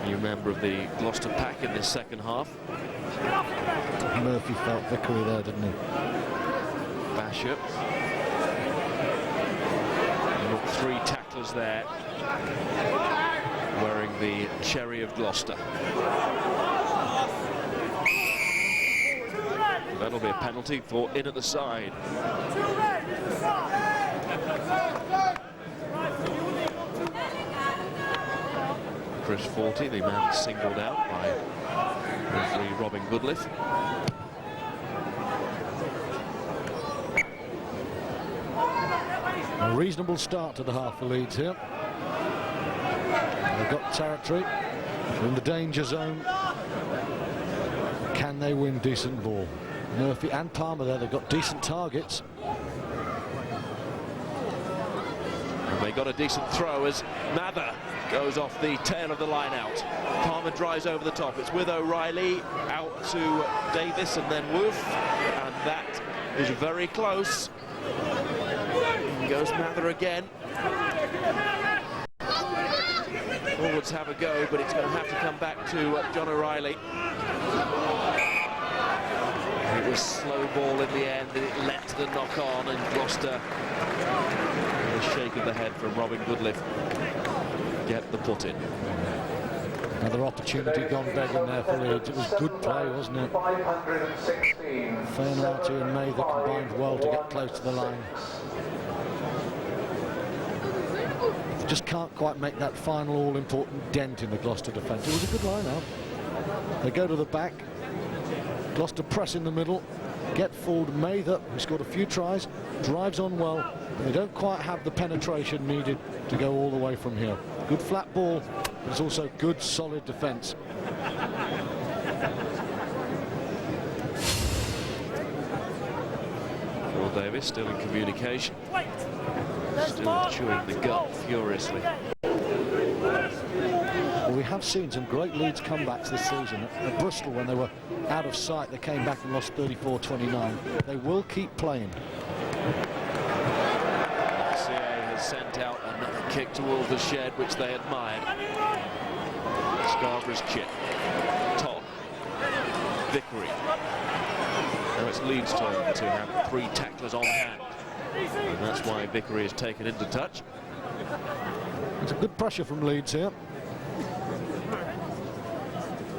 new member of the Gloucester pack in this second half. Murphy felt Vickery there, didn't he? Bashop. You've got 3 tacklers there wearing the cherry of Gloucester. That'll be a penalty for in at the side. Chris Forty, the man singled out by referee Robin Goodliffe. A reasonable start to the half for Leeds here. They've got territory. They're in the danger zone. Can they win decent ball? Murphy and Palmer there, they've got decent targets. And they got a decent throw as Mather goes off the tail of the line out. Palmer drives over the top. It's with O'Reilly out to Davis and then Wolf, and that is very close. In goes Mather again. Forwards have a go, but it's going to have to come back to John O'Reilly. It was slow ball in the end, and it led to the knock on, and Gloucester, a shake of the head from Robin Goodliffe, get the put in. Another opportunity gone begging there for Leeds. It was good play, wasn't it? 516. Fernarty and Mather combined well to get close to the line. They just can't quite make that final all-important dent in the Gloucester defence. It was a good line-out. They go to the back. Gloucester press in the middle, get forward. Mather, who scored a few tries, drives on well, but they don't quite have the penetration needed to go all the way from here. Good flat ball, but it's also good solid defence. Phil Davis still in communication, still chewing the gut furiously. Well, we have seen some great Leeds comebacks this season. At Bristol, when they were out of sight, they came back and lost 34-29. They will keep playing. CA has sent out another kick towards the shed, which they admired. Scarborough's chip. Todd. Vickery. Now it's Leeds' turn to have 3 tacklers on hand. And that's why Vickery is taken into touch. It's a good pressure from Leeds here.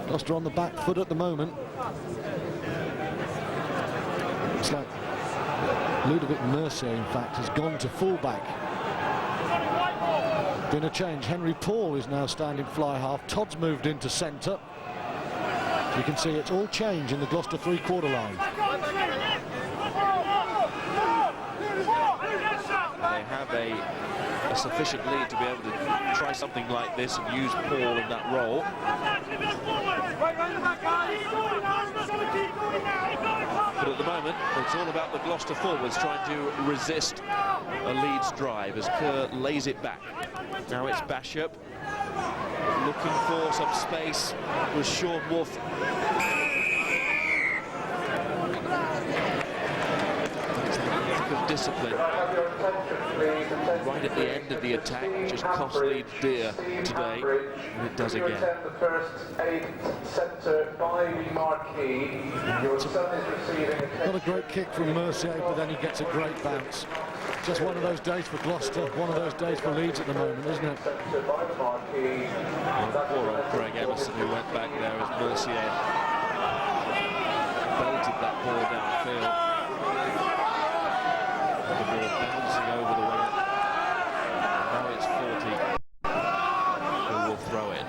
Gloucester on the back foot at the moment. It's like Ludovic Mercier, in fact, has gone to fullback. Been a change. Henry Paul is now standing fly half. Todd's moved into centre. You can see it's all change in the Gloucester 3/4 line. They have a sufficient lead to be able to try something like this and use Paul in that role. But at the moment, it's all about the Gloucester forwards trying to resist a Leeds drive as Kerr lays it back. Now it's Bashop looking for some space with Sean Wolf. Of discipline right at the end of the attack, which has cost Leeds dear today, and it does again. The first aid centre by the marquee. Your son is receiving Not a great kick from Mercier, but then he gets a great bounce. Just one of those days for Gloucester, one of those days for Leeds at the moment, isn't it? by the marquee. Poor old Craig Emerson, who went back there as Mercier belted that ball downfield. The ball bouncing over the wing. Now it's 40 who will throw in.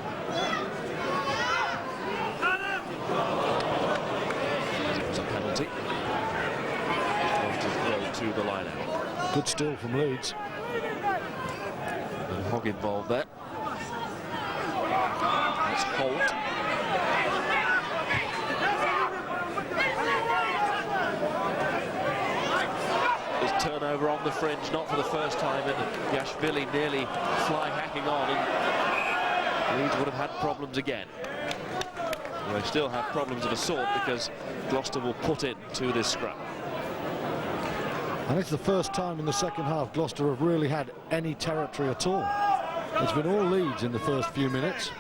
It was a penalty. Gloucester's throw to the line out. Good steal from Leeds. And Hogg involved there. That's Holt. Turnover on the fringe, not for the first time, and Yashvili nearly fly hacking on, and Leeds would have had problems again. Well, they still have problems of a sort because Gloucester will put it to this scrap. And it's the first time in the second half Gloucester have really had any territory at all. It's been all Leeds in the first few minutes.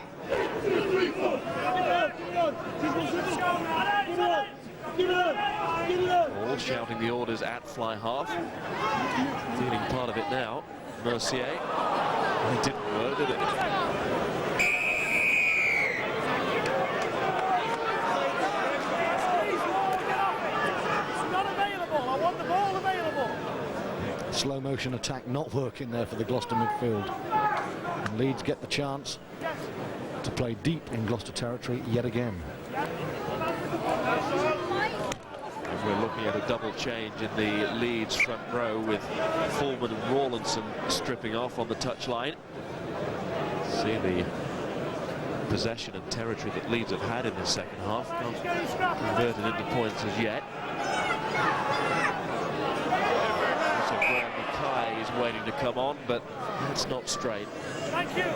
All Paul shouting the orders at fly half. Feeling part of it now. Mercier. It didn't work, did it? Slow motion attack not working there for the Gloucester midfield. And Leeds get the chance to play deep in Gloucester territory yet again. And we're looking at a double change in the Leeds front row with Foreman and Rawlinson stripping off on the touchline. See the possession and territory that Leeds have had in the second half. Not converted into points as yet. Is waiting to come on, but that's not straight. Thank you. Here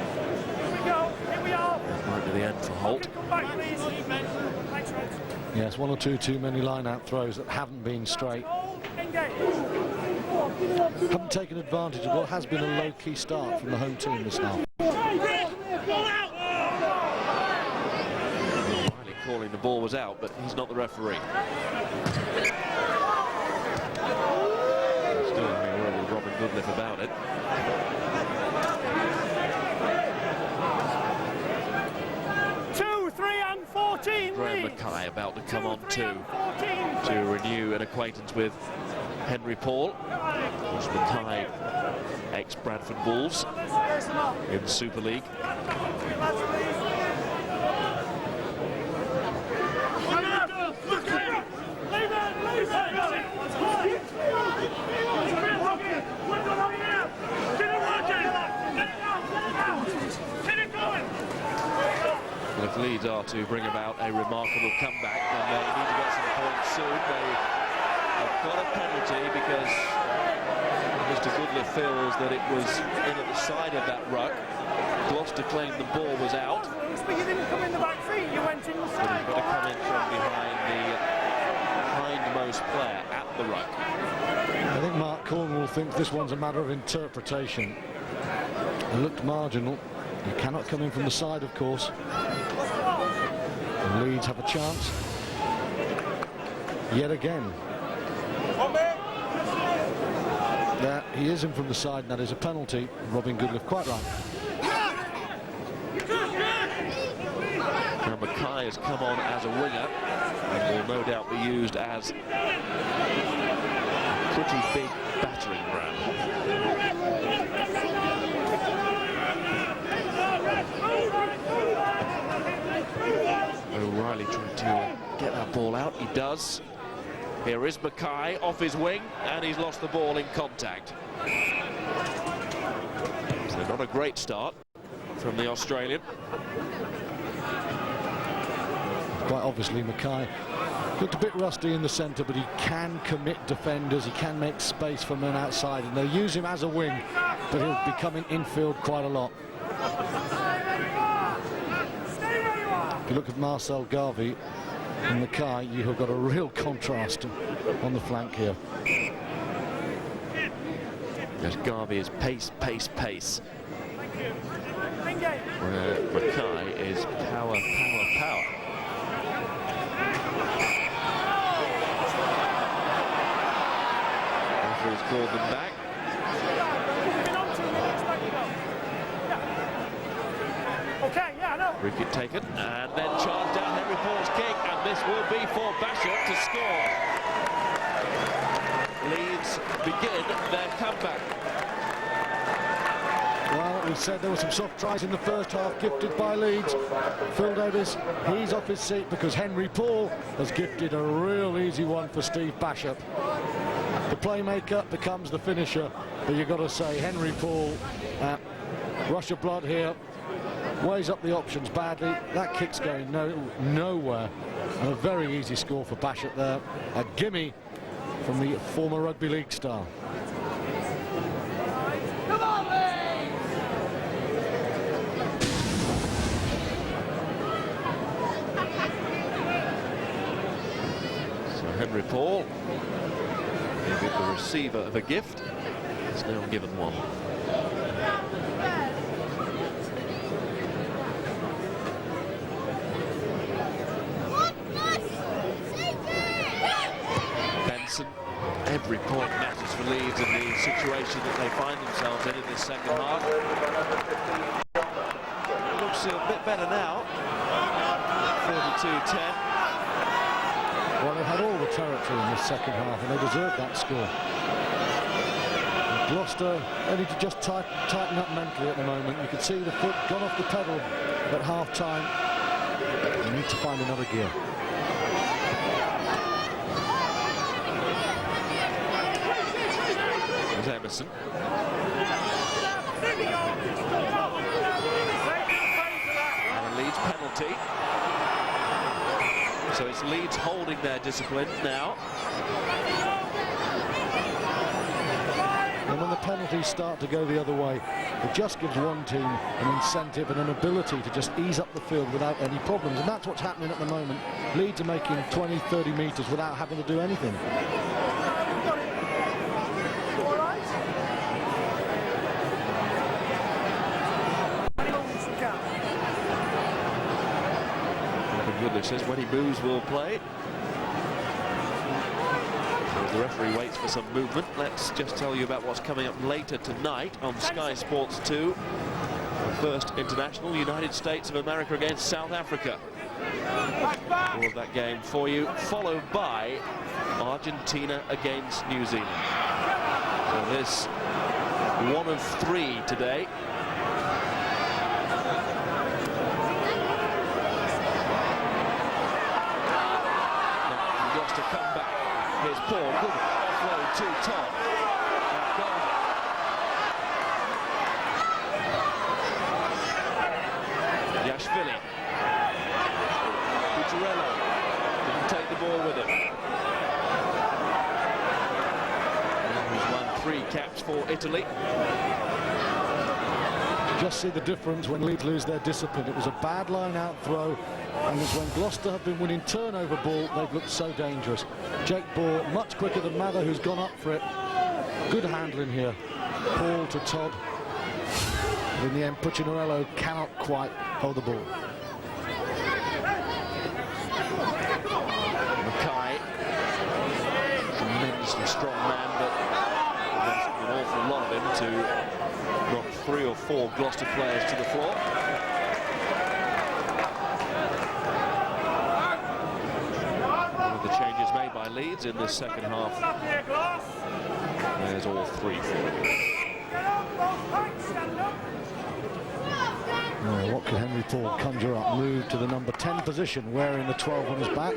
we go. Here we are. Right to the end for Holt. Come back, please. Thanks, Reds. Yes, one or two too many line-out throws that haven't been straight. Haven't taken advantage of what has been a low-key start from the home team this half. Riley calling the ball was out, but he's not the referee. Goodliff about it. 2, 3 and 14. Graham Mackay about to come on too to renew an acquaintance with Henry Paul. Who's Mackay, ex-Bradford Bulls in Super League. Well, if Leeds are to bring about a remarkable comeback, then they need to get some points soon. They have got a penalty because Mr. Goodliff feels that it was in at the side of that ruck. Gloucester claimed the ball was out. But you didn't come in the back feet, you went in the But side. he's got to come in from behind the hindmost player at the ruck. I think Mark Cornwall thinks this one's a matter of interpretation. It looked marginal. He cannot come in from the side, of course. And Leeds have a chance. Yet again. There, he is in from the side, and that is a penalty. Robin Goodliff quite right. Now Mackay has come on as a winger and will no doubt be used as a pretty big battering ram. O'Reilly trying to get that ball out. He does. Here is Mackay off his wing, and he's lost the ball in contact. So not a great start from the Australian. Quite obviously, Mackay looked a bit rusty in the centre, but he can commit defenders, he can make space for men outside, and they'll use him as a wing, but he'll be coming infield quite a lot. If you look at Marcel Garvey and Mackay, you have got a real contrast on the flank here. Yes, Garvey is pace, pace, pace. Where Mackay is power, power, power. Referee's called them back. Okay, yeah, I know. Free kick taken, and then charged down Henry Paul's kick, and this will be for Basham to score. Leeds begin their comeback. Well, we said there were some soft tries in the first half gifted by Leeds. Phil Davis, he's off his seat because Henry Paul has gifted a real easy one for Steve Basham. The playmaker becomes the finisher, but you've got to say Henry Paul, rush of blood here, weighs up the options badly. That kick's going nowhere. And a very easy score for Basham there. A gimme from the former rugby league star. Come on, So Henry Paul, maybe the receiver of a gift, is now given one. Benson Every point matters for Leeds in the situation that they find themselves in this second half. It looks a bit better now. 42-10. Well, they've had all the territory in this second half, and they deserve that score. And Gloucester, they need to just tighten up mentally at the moment. You can see the foot gone off the pedal at half-time. They need to find another gear. There's Emerson. And a Leeds penalty. So it's Leeds holding their discipline now. And when the penalties start to go the other way, it just gives one team an incentive and an ability to just ease up the field without any problems. And that's what's happening at the moment. Leeds are making 20, 30 metres without having to do anything. Goodness says when he moves, we'll play. So the referee waits for some movement. Let's just tell you about what's coming up later tonight on Sky Sports 2. The first international, United States of America against South Africa. All of that game for you, followed by Argentina against New Zealand. So this one of three today. To come back. Here's Paul, good offload to Todd. Yashvili. Bucciarello didn't take the ball with him. He's won 3 caps for Italy. Just see the difference when Leeds lose their discipline. It was a bad line-out throw, and it's when Gloucester have been winning turnover ball, they've looked so dangerous. Jake Ball, much quicker than Mather, who's gone up for it. Good handling here. Paul to Todd. In the end, Puccinarello cannot quite hold the ball. Mackay, tremendously strong man, but there's an awful lot of him to knock 3 or 4 Gloucester players to the floor. One of the changes made by Leeds in this second half. There's all 3 for him. Oh, what can Henry Paul conjure up? Move to the number 10 position, wearing the 12 on his back.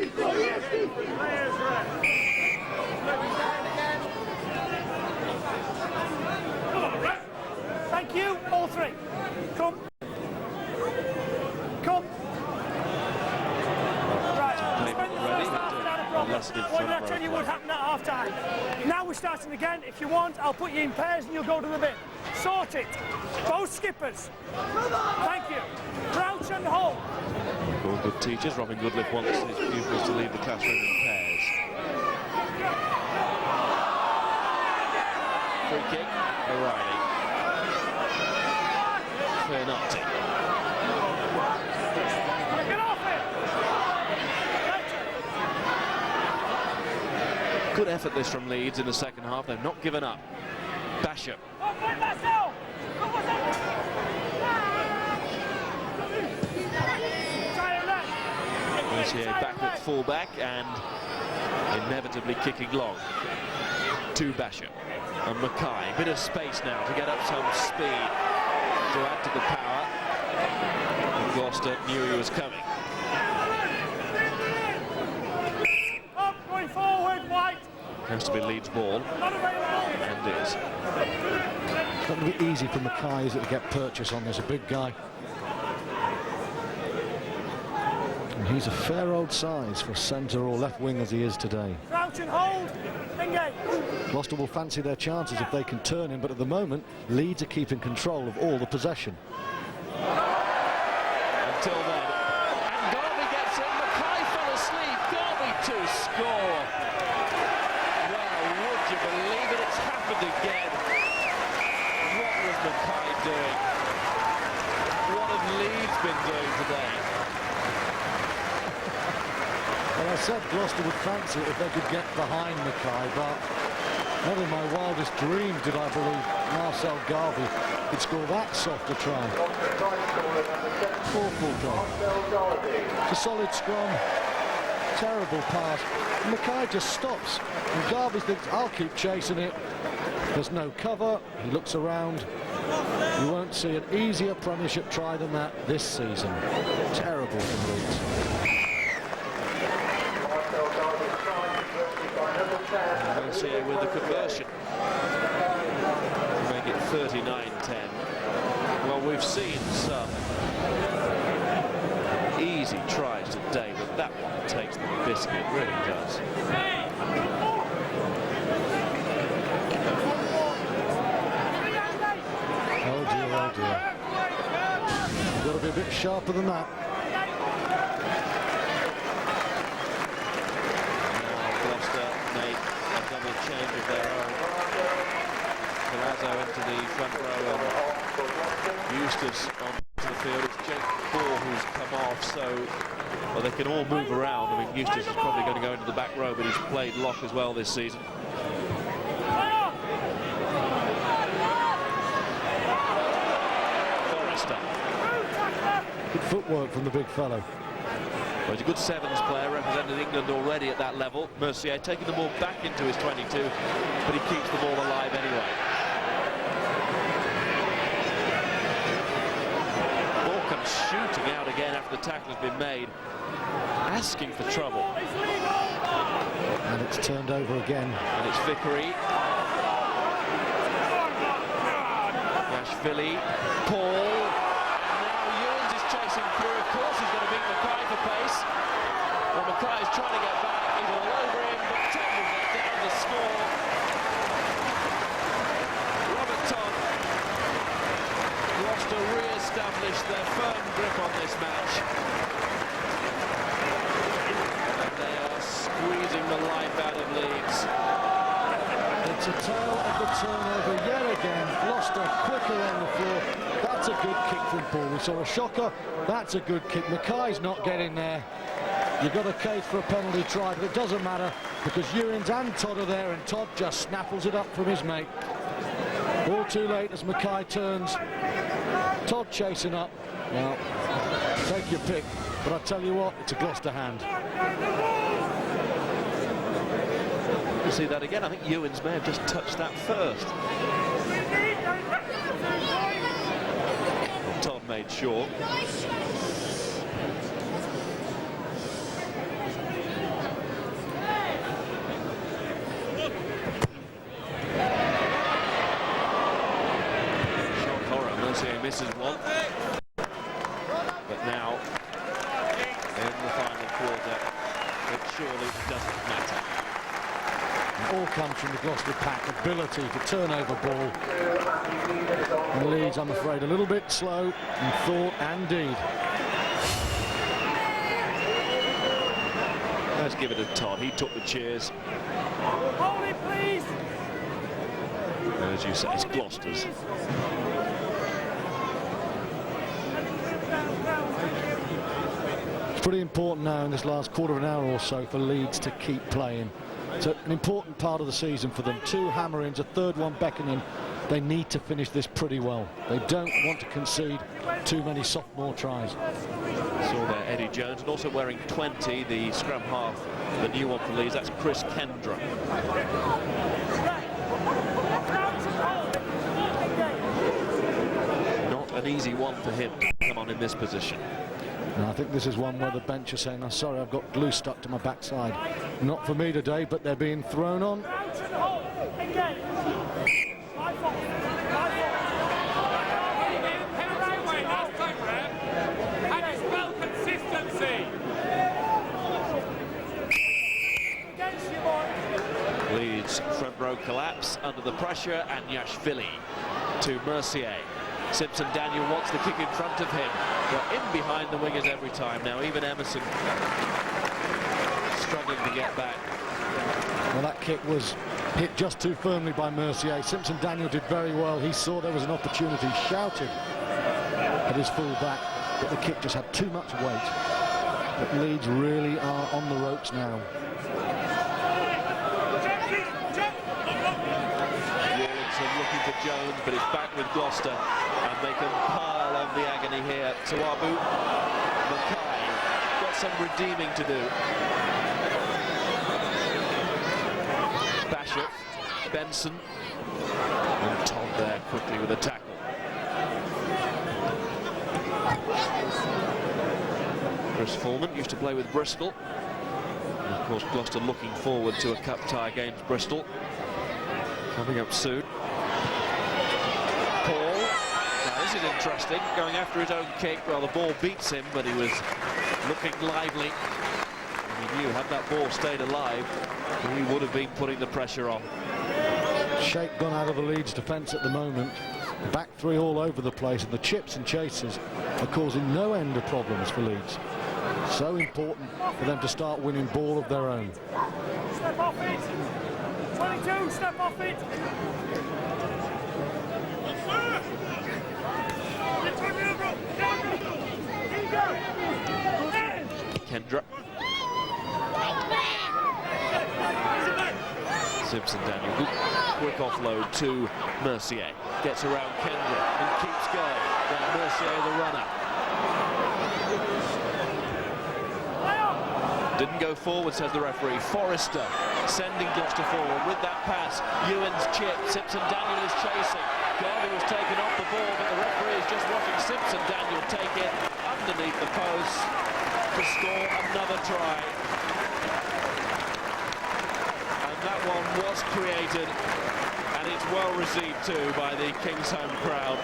Thank you, all 3. Come. Come. Right. What did I tell you would happen at half time? Now we're starting again. If you want, I'll put you in pairs and you'll go to the bin. Sort it. Both skippers. Thank you. Crouch and hold. All good teachers. Robin Goodliff wants his pupils to leave the classroom in pairs. Free kick. O'Reilly. Fernati. Get off it. Good effort this from Leeds in the second half. They've not given up. Basham. Mercier back at full-back and inevitably kicking long to Basham. And Mackay, bit of space now to get up some speed to add to the power. And Gloucester knew he was coming. Up, going forward, White. Has to be Leeds ball, and is. It's not going to be easy for Mackay, is it, to get purchase on this, a big guy. And he's a fair old size for centre or left wing as he is today. Crouch and hold. Engage. Gloucester will fancy their chances if they can turn him, but at the moment, Leeds are keeping control of all the possession. Until then. And Garvey gets in. Mackay fell asleep. Garvey to score. Well, would you believe it? It's happened again. What was Mackay doing? What have Leeds been doing today? Well, I said Gloucester would fancy it if they could get behind Mackay, but Not in my wildest dreams did I believe Marcel Garvey could score that soft a try. Awful goal. It's a solid scrum. Terrible pass. Mackay just stops. And Garvey thinks, I'll keep chasing it. There's no cover. He looks around. You won't see an easier Premiership try than that this season. Terrible from Leeds. Mercier with the conversion to make it 39-10. Well, we've seen some easy tries today, but that one takes the biscuit, it really does. Oh dear, oh dear. You've got to be a bit sharper than that. Change of their own. Palazzo into the front row and Eustace onto the field. It's Jake Ball who's come off, so well, they can all move around. I mean, Eustace is probably going to go into the back row, but he's played lock as well this season. Forrester. Good footwork from the big fellow. Well, he's a good sevens player, represented England already at that level. Mercier taking the ball back into his 22, but he keeps the ball alive anyway. Ball comes shooting out again after the tackle has been made, asking for trouble. And it's turned over again. And it's Vickery. Ashvili. Paul. Chasing through, of course he's going to beat Mackay for pace. Well, Mackay is trying to get back, he's all over him, but Todd will get down the score. Robert Todd. Gloucester re-established their firm grip on this match. And they are squeezing the life out of Leeds. It's a tail of the turnover yet again. Gloucester quicker on the floor. That's a good kick from Paul. We saw a shocker. That's a good kick. Mackay's not getting there. You've got a case for a penalty try, but it doesn't matter because Ewins and Todd are there, and Todd just snaffles it up from his mate. All too late as Mackay turns. Todd chasing up. Well, take your pick, but I tell you what, it's a Gloucester hand. You see that again. I think Ewins may have just touched that first. Well, Todd made sure. Shock horror. Mercier misses one. But now, in the final quarter, it surely doesn't matter. All comes from the Gloucester pack, ability to turn over ball. And Leeds, I'm afraid, a little bit slow in thought and deed. Let's give it to Todd. He took the cheers. Hold it, please. And as you say, it's Gloucester's. It's pretty important now in this last quarter of an hour or so for Leeds to keep playing. It's an important part of the season for them. 2 hammer-ins, a third one beckoning. They need to finish this pretty well. They don't want to concede too many sophomore tries. Saw there Eddie Jones, and also wearing 20, the scrum half, the new one for Leeds. That's Chris Kendra. Not an easy one for him to come on in this position. And I think this is one where the bench are saying, I'm sorry, I've got glue stuck to my backside. Not for me today, but they're being thrown on. Leeds front row collapse under the pressure, and Yashvili to Mercier. Simpson Daniel wants the kick in front of him. They're in behind the wingers every time now. Even Emerson struggling to get back. Well, that kick was hit just too firmly by Mercier. Simpson Daniel did very well. He saw there was an opportunity, shouted at his full back, but the kick just had too much weight. But Leeds really are on the ropes now. for Jones, but it's back with Gloucester, and they can pile on the agony here. Tawabu, Mackay, got some redeeming to do. Basham, Benson, and Todd there quickly with a tackle. Chris Foreman used to play with Bristol. And of course, Gloucester looking forward to a cup tie against Bristol coming up soon. Paul, now this is interesting, going after his own kick. Well, the ball beats him, but he was looking lively. And he knew had that ball stayed alive, he would have been putting the pressure on. Shake gone out of the Leeds defence at the moment. Back three all over the place, and the chips and chases are causing no end of problems for Leeds. So important for them to start winning ball of their own. Step off it. 22, step off it. Kendra. Simpson Daniel, good quick offload to Mercier. Gets around Kendra and keeps going. Then Mercier the runner. Didn't go forward, says the referee. Forrester sending Gloucester forward with that pass. Ewan's chip. Simpson Daniel is chasing. Garvey was taken off the ball, but the referee is just watching Simpson Daniel take it underneath the post to score another try. And that one was created, and it's well received too by the King's Home crowd.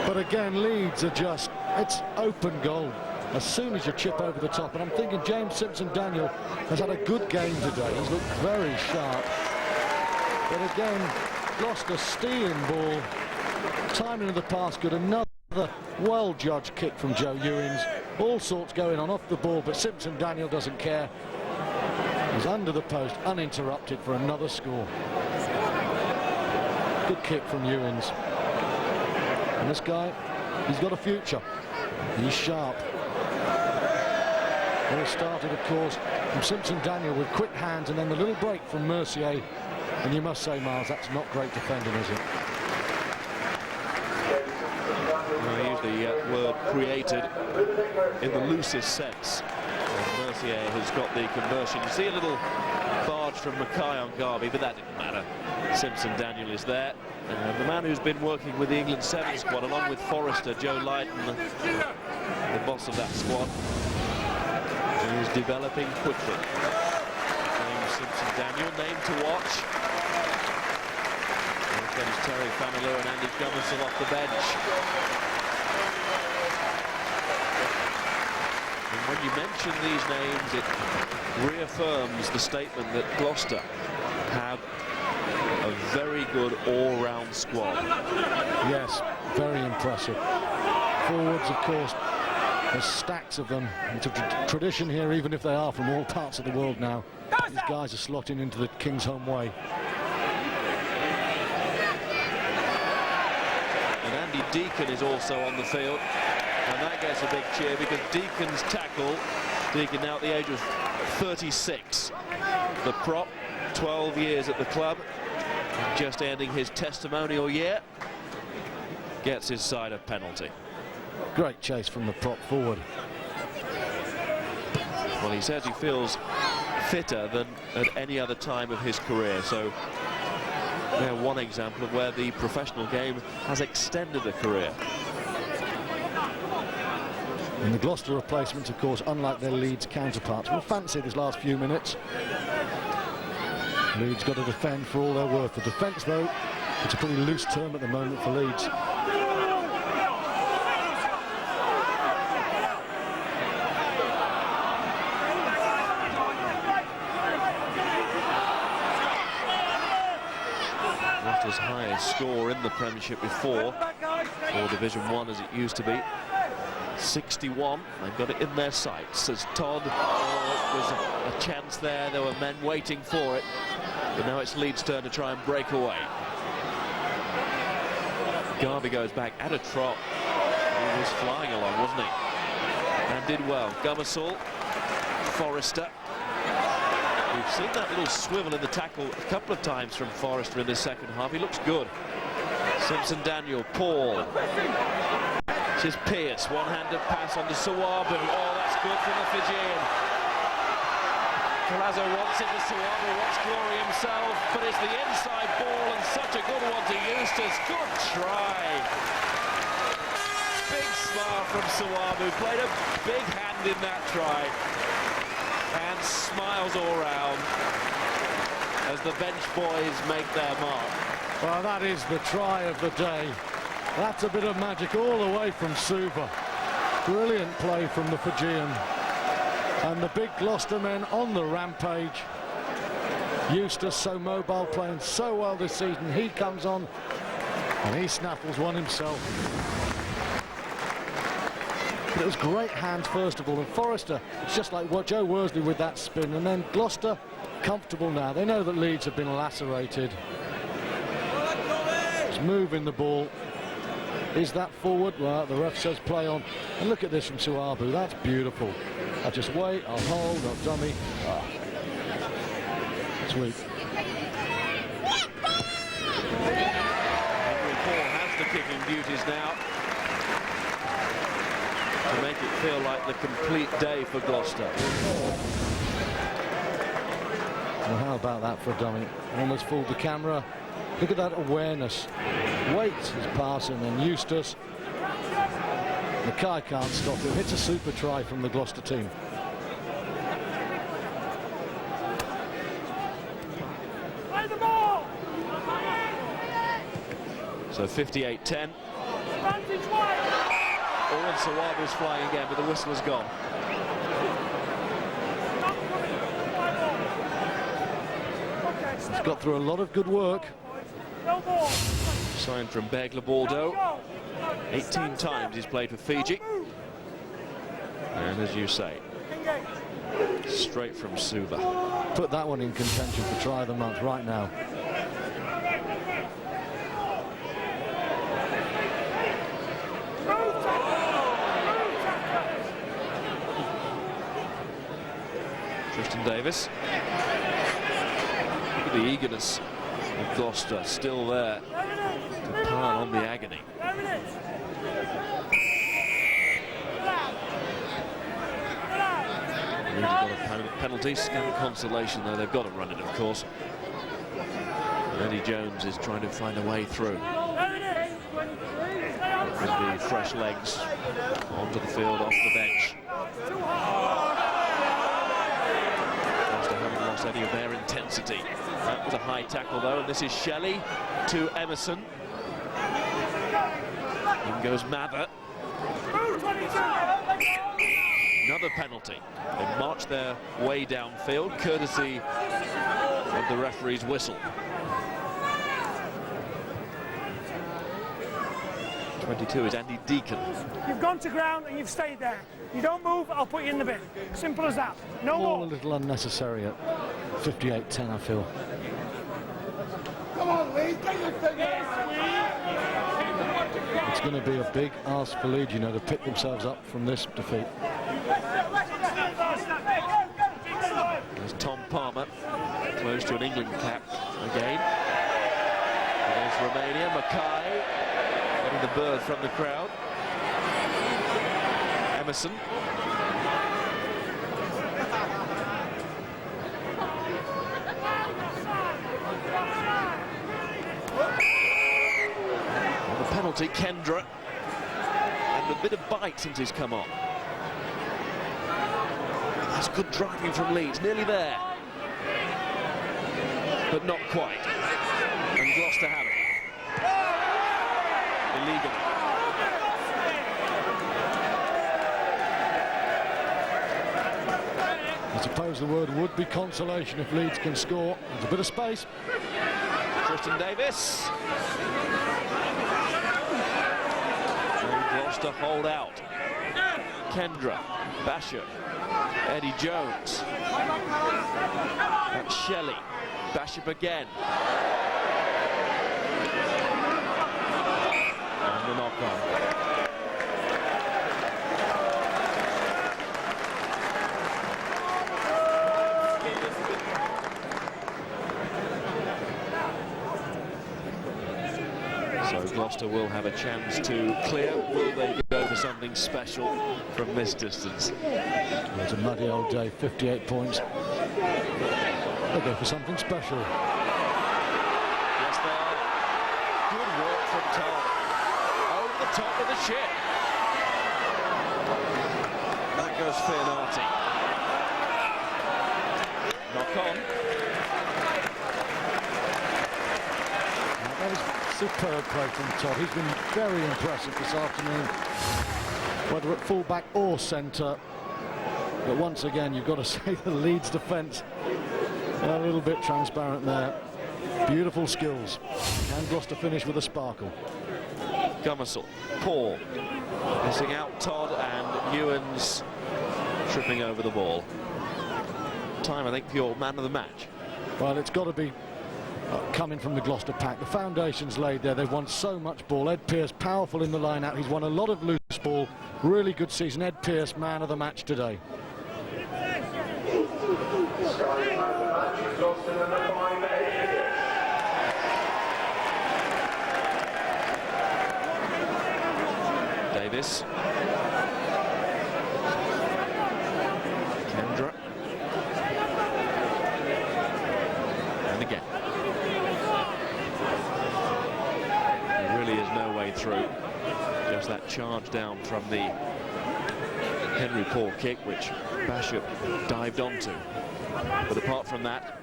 But again, Leeds are just, it's open goal as soon as you chip over the top. And I'm thinking James Simpson-Daniel has had a good game today. He's looked very sharp. But again, Gloucester stealing ball. Timing of the pass good. Another well-judged kick from Joe Ewings. All sorts going on off the ball, but Simpson-Daniel doesn't care. He's under the post, uninterrupted for another score. Good kick from Ewings. And this guy, he's got a future. He's sharp. Well, it started, of course, from Simpson-Daniel with quick hands, and then the little break from Mercier. And you must say, Miles, that's not great defending, is it? Well, I use the word created in the loosest sense. And Mercier has got the conversion. You see a little barge from Mackay on Garvey, but that didn't matter. Simpson-Daniel is there. And the man who's been working with the England 7 squad, along with Forrester, Joe Lydon, the boss of that squad, is developing quickly. James Simpson-Daniel, name to watch. Then is Terry Fanalou and Andy Gummersall off the bench. And when you mention these names, it reaffirms the statement that Gloucester have a very good all-round squad. Yes, very impressive. Forwards, of course, there's stacks of them. It's a tradition here, even if they are from all parts of the world now. These guys are slotting into the King's Home way. And Andy Deacon is also on the field, and that gets a big cheer because Deacon's tackle, Deacon now at the age of 36, the prop, 12 years at the club, just ending his testimonial year, gets his side of penalty. Great chase from the prop forward. Well, he says he feels fitter than at any other time of his career, so they're one example of where the professional game has extended a career. And the Gloucester replacements, of course, unlike their Leeds counterparts, will fancy this last few minutes. Leeds got to defend for all they're worth. The defence, though, it's a pretty loose term at the moment for Leeds. Gloucester's highest score in the Premiership before, or Division 1 as it used to be, 61. They've got it in their sights as Todd. Oh, it was a chance there. There were men waiting for it, but now it's Leeds' turn to try and break away. Garvey goes back at a trot. He was flying along, wasn't he? And did well. Gummersall, Forrester, We've seen that little swivel in the tackle a couple of times from Forrester in the second half. He looks good. Simpson, Daniel, Paul. This is Pearce, one-handed pass on to Sawabu. Oh, that's good from the Fijian. Palazzo wants it to Sawabu, wants glory himself, but it's the inside ball and such a good one to Eustace. Good try. Big smile from Sawabu, played a big hand in that try. And smiles all round as the bench boys make their mark. Well, that is the try of the day. That's a bit of magic all the way from Suva. Brilliant play from the Fijian. And the big Gloucester men on the rampage. Eustace, so mobile, playing so well this season. He comes on and he snaffles one himself. But it was great hands first of all, and Forrester, it's just like what Joe Worsley with that spin, and then Gloucester comfortable now. They know that Leeds have been lacerated. It's moving the ball. Is that forward? Well, the ref says play on. And look at this from Suabu. That's beautiful. I'll just wait, I'll hold, I'll dummy. Oh. Sweet. Henry Paul has the kicking duties now to make it feel like the complete day for Gloucester. Well, how about that for a dummy? Almost fooled the camera. Look at that awareness. Waits his passing, and Eustace. Mackay can't stop him. Hits a super try from the Gloucester team. Play the ball! So 58-10. Vantage wide! Owen Sawabu's flying again, but the whistle has gone. He's got through a lot of good work. No ball! Signed from Beglabaldo. 18 times he's played for Fiji. And as you say, straight from Suva. Put that one in contention for try of the month right now. Tristan Davis. Look at the eagerness of Gloucester, still there to pile on the agony. Leeds have got a penalty, scant consolation though, they've got to run it of course. And Eddie Jones is trying to find a way through. With the fresh legs onto the field, off the bench. Gloucester haven't lost any of their intensity. That was a high tackle though, and this is Shelley to Emerson. In goes Mather. Another penalty. They march their way downfield, courtesy of the referee's whistle. 22 is Andy Deacon. You've gone to ground and you've stayed there. You don't move, I'll put you in the bin. Simple as that. No All more. a little unnecessary at 58-10, I feel. Come on, Lee, get your thing. It's going to be a big ask for Leeds, you know, to pick themselves up from this defeat. There's Tom Palmer, close to an England cap again. There's Romania, Mackay, getting the bird from the crowd. Emerson. And the penalty, Kendra. And a bit of bite since he's come on. That's good driving from Leeds, nearly there. But not quite. And Gloucester have it. Illegal. I suppose the word would be consolation if Leeds can score. There's a bit of space. Tristan Davis. And Gloucester hold out. Kendra, Bashir, Eddie Jones. That's Shelley. Bashir again. And the knock-on. So Gloucester will have a chance to clear. Will they go for something special from this distance? It's a muddy old day, 58 points. They'll go for something special. Yes, they are. Good work from Tom. Over the top of the ship. That goes Fianati. Knock on. That was superb play from Todd. He's been very impressive this afternoon, whether at full-back or centre. But once again, you've got to say the Leeds defence a little bit transparent there. Beautiful skills. Can Gloucester finish with a sparkle? Gummersall, Paul, missing out Todd, and Ewan's tripping over the ball. Time, I think, for your man of the match. Well, it's got to be coming from the Gloucester pack. The foundation's laid there. They've won so much ball. Ed Pearce, powerful in the line-out. He's won a lot of loose ball. Really good season. Ed Pearce, man of the match today. Davis. Kendra. And again. There really is no way through. Just that charge down from the Henry Paul kick, which Bashop dived onto. But apart from that,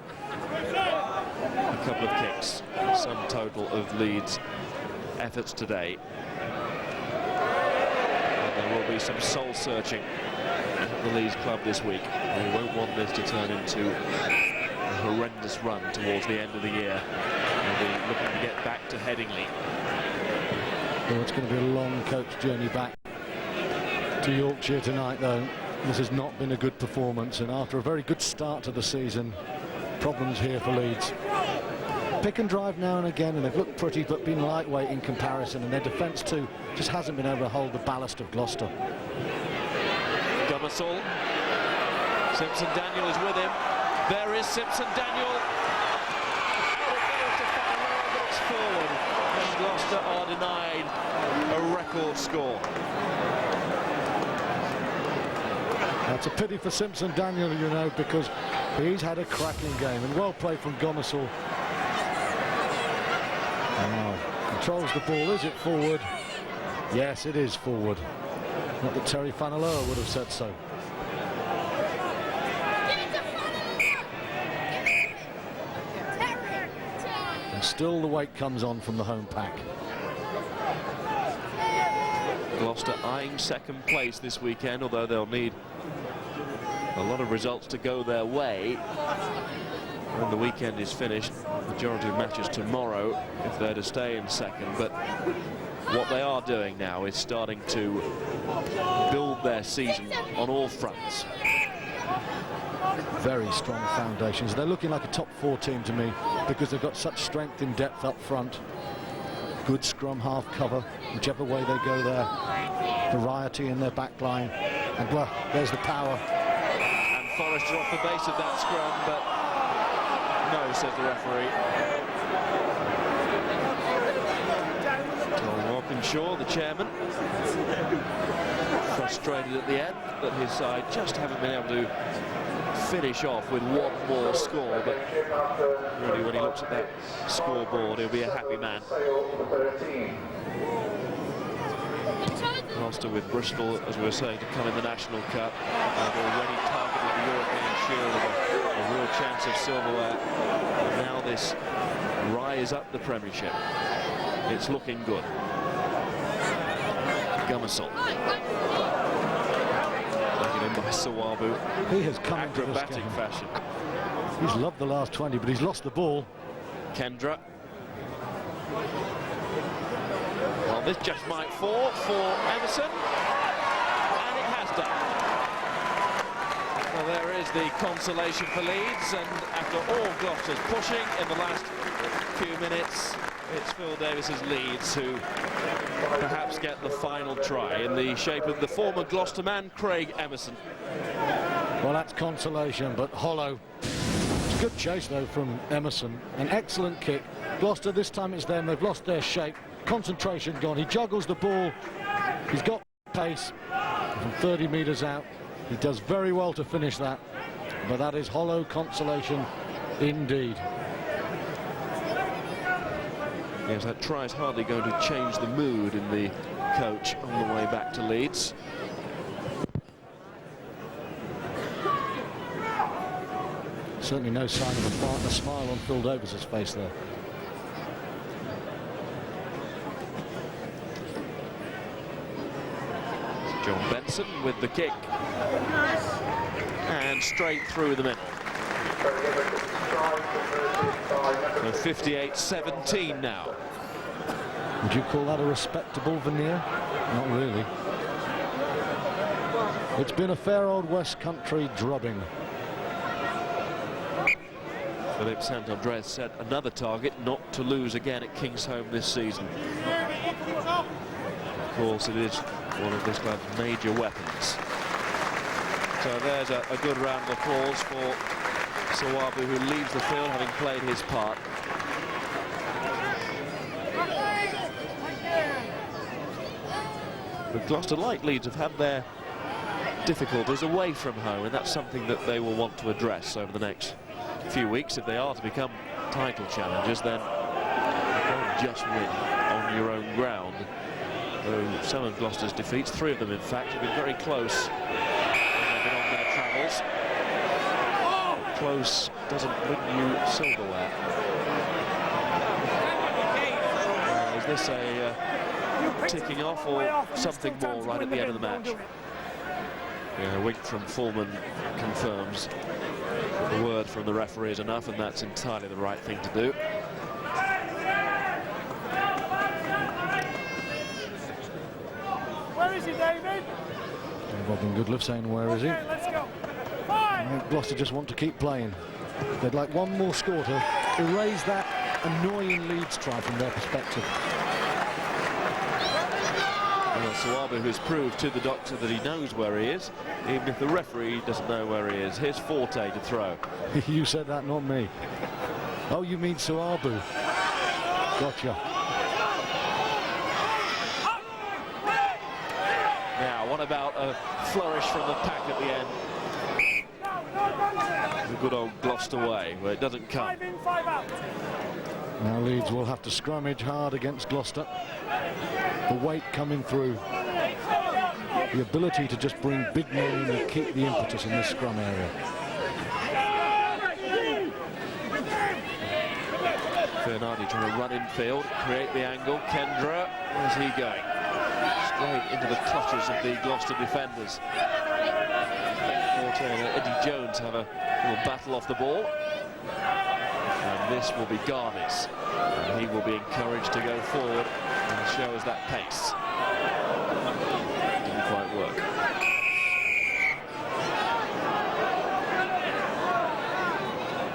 a couple of kicks. Sum total of Leeds' efforts today. There will be some soul-searching at the Leeds club this week. We won't want this to turn into a horrendous run towards the end of the year. We'll be looking to get back to Headingley. Well, it's going to be a long coach journey back to Yorkshire tonight, though. This has not been a good performance, and after a very good start to the season, problems here for Leeds. Pick and drive now and again, and they've looked pretty but been lightweight in comparison, and their defence too just hasn't been able to hold the ballast of Gloucester. Gummersall. Simpson Daniel is with him. There is Simpson Daniel. It's forward, and Gloucester are denied a record score. That's a pity for Simpson Daniel, you know, because he's had a cracking game, and well played from Gummersall. Controls the ball. Is it forward? Yes, it is forward. Not that Terry Fanaloa would have said so. And still the weight comes on from the home pack. Gloucester eyeing second place this weekend, although they'll need a lot of results to go their way when the weekend is finished. Majority of matches tomorrow if they're to stay in second, but what they are doing now is starting to build their season on all fronts. Very strong foundations. They're looking like a top 4 team to me because they've got such strength in depth up front. Good scrum half cover, whichever way they go there. Variety in their back line, and well, there's the power. And Forrester off the base of that scrum, but no, says the referee. Tom Walkinshaw, the chairman, frustrated at the end that his side just haven't been able to finish off with one more score, but really when he looks at that scoreboard he'll be a happy man. Gloucester with Bristol, as we were saying, to come in the National Cup. They've already targeted the European Shield with a real chance of silverware. And now this rise up the Premiership. It's looking good. Gummersall. Taken in by Sawabu. He has come into this acrobatic game. fashion. He's loved the last 20, but he's lost the ball. Kendra. Well, this just might fall for Emerson, and it has done. Well, there is the consolation for Leeds, and after all Gloucester's pushing in the last few minutes, it's Phil Davis's Leeds who perhaps get the final try in the shape of the former Gloucester man, Craig Emerson. Well, that's consolation, but hollow. It's a good chase, though, from Emerson. An excellent kick. Gloucester, this time it's them. They've lost their shape. concentration gone. He juggles the ball. He's got pace from 30 metres out. He does very well to finish that, but that is hollow consolation indeed. Yes, that try is hardly going to change the mood in the coach on the way back to Leeds. Certainly no sign of a smile on Phil Davis's face there. John Benson with the kick. And straight through the middle. So 58-17 now. Would you call that a respectable veneer? Not really. It's been a fair old West Country drubbing. Philip Sant-Andrés set another target, not to lose again at Kingsholm this season. Of course, it is one of this club's major weapons. So there's a good round of applause for Sawabu, who leaves the field having played his part. But Gloucester, like Leeds, have had their difficulties away from home, and that's something that they will want to address over the next few weeks. If they are to become title challengers, then you can't just win on your own ground. Though some of Gloucester's defeats, 3 of them in fact, have been very close when they've been on their travels. Close doesn't bring you silverware. Is this a ticking off or something more right at the end of the match? Yeah, a wink from Foreman confirms the word from the referee is enough, and that's entirely the right thing to do. Where is he, David? Robin Goodliff saying, where is he? Let's go. I think Gloucester just want to keep playing. They'd like one more score to erase that annoying Leeds try from their perspective. Well, Sawabu has proved to the doctor that he knows where he is, even if the referee doesn't know where he is. His forte to throw. You said that, not me. Oh, you mean Sawabu. Gotcha. Now, what about a flourish from the pack at the end? The good old Gloucester way, where it doesn't come. 5 in, 5 out. Now Leeds will have to scrummage hard against Gloucester. The weight coming through. The ability to just bring big men in and keep the impetus in this scrum area. Fernardi trying to run in field, create the angle. Kendra, where's he going? Straight into the clutches of the Gloucester defenders. Forte and Eddie Jones have a little battle off the ball. And this will be Garvis. And he will be encouraged to go forward and show us that pace. Didn't quite work.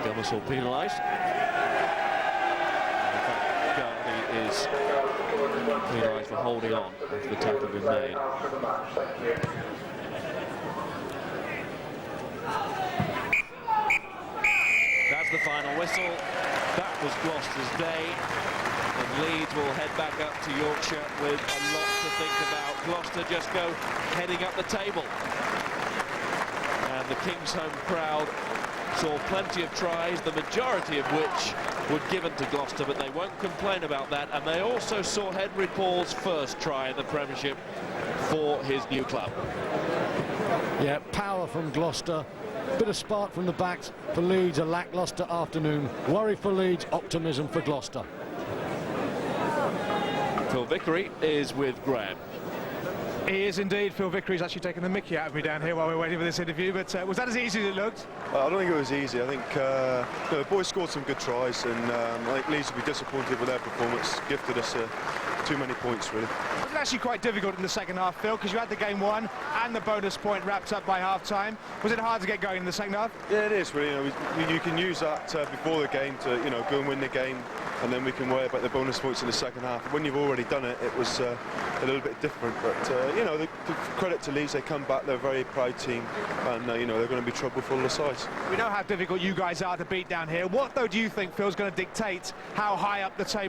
Gummersall penalised. In fact, Garvey is penalised for holding on after the tackle had been made. That's the final whistle. That was Gloucester's day. And Leeds will head back up to Yorkshire with a lot to think about. Gloucester just go heading up the table. And the Kingsholm crowd saw plenty of tries, the majority of which were given to Gloucester, but they won't complain about that. And they also saw Henry Paul's first try in the Premiership for his new club. Yeah, power from Gloucester. Bit of spark from the backs for Leeds, a lacklustre afternoon. Worry for Leeds, optimism for Gloucester. Phil Vickery is with Graham. He is indeed. Phil Vickery's actually taken the mickey out of me down here while we're waiting for this interview, but was that as easy as it looked? I don't think it was easy. I think the boys scored some good tries, and I think Leeds will be disappointed with their performance. Gifted us too many points, really. Was it actually quite difficult in the second half, Phil, because you had the game won and the bonus point wrapped up by half-time? Was it hard to get going in the second half? Yeah, it is, really. You can use that before the game to go and win the game, and then we can worry about the bonus points in the second half. When you've already done it, it was a little bit different. But the credit to Leeds, they come back. They're a very proud team, and they're going to be trouble for all the sides. We know how difficult you guys are to beat down here. What, though, do you think Phil's going to dictate how high up the table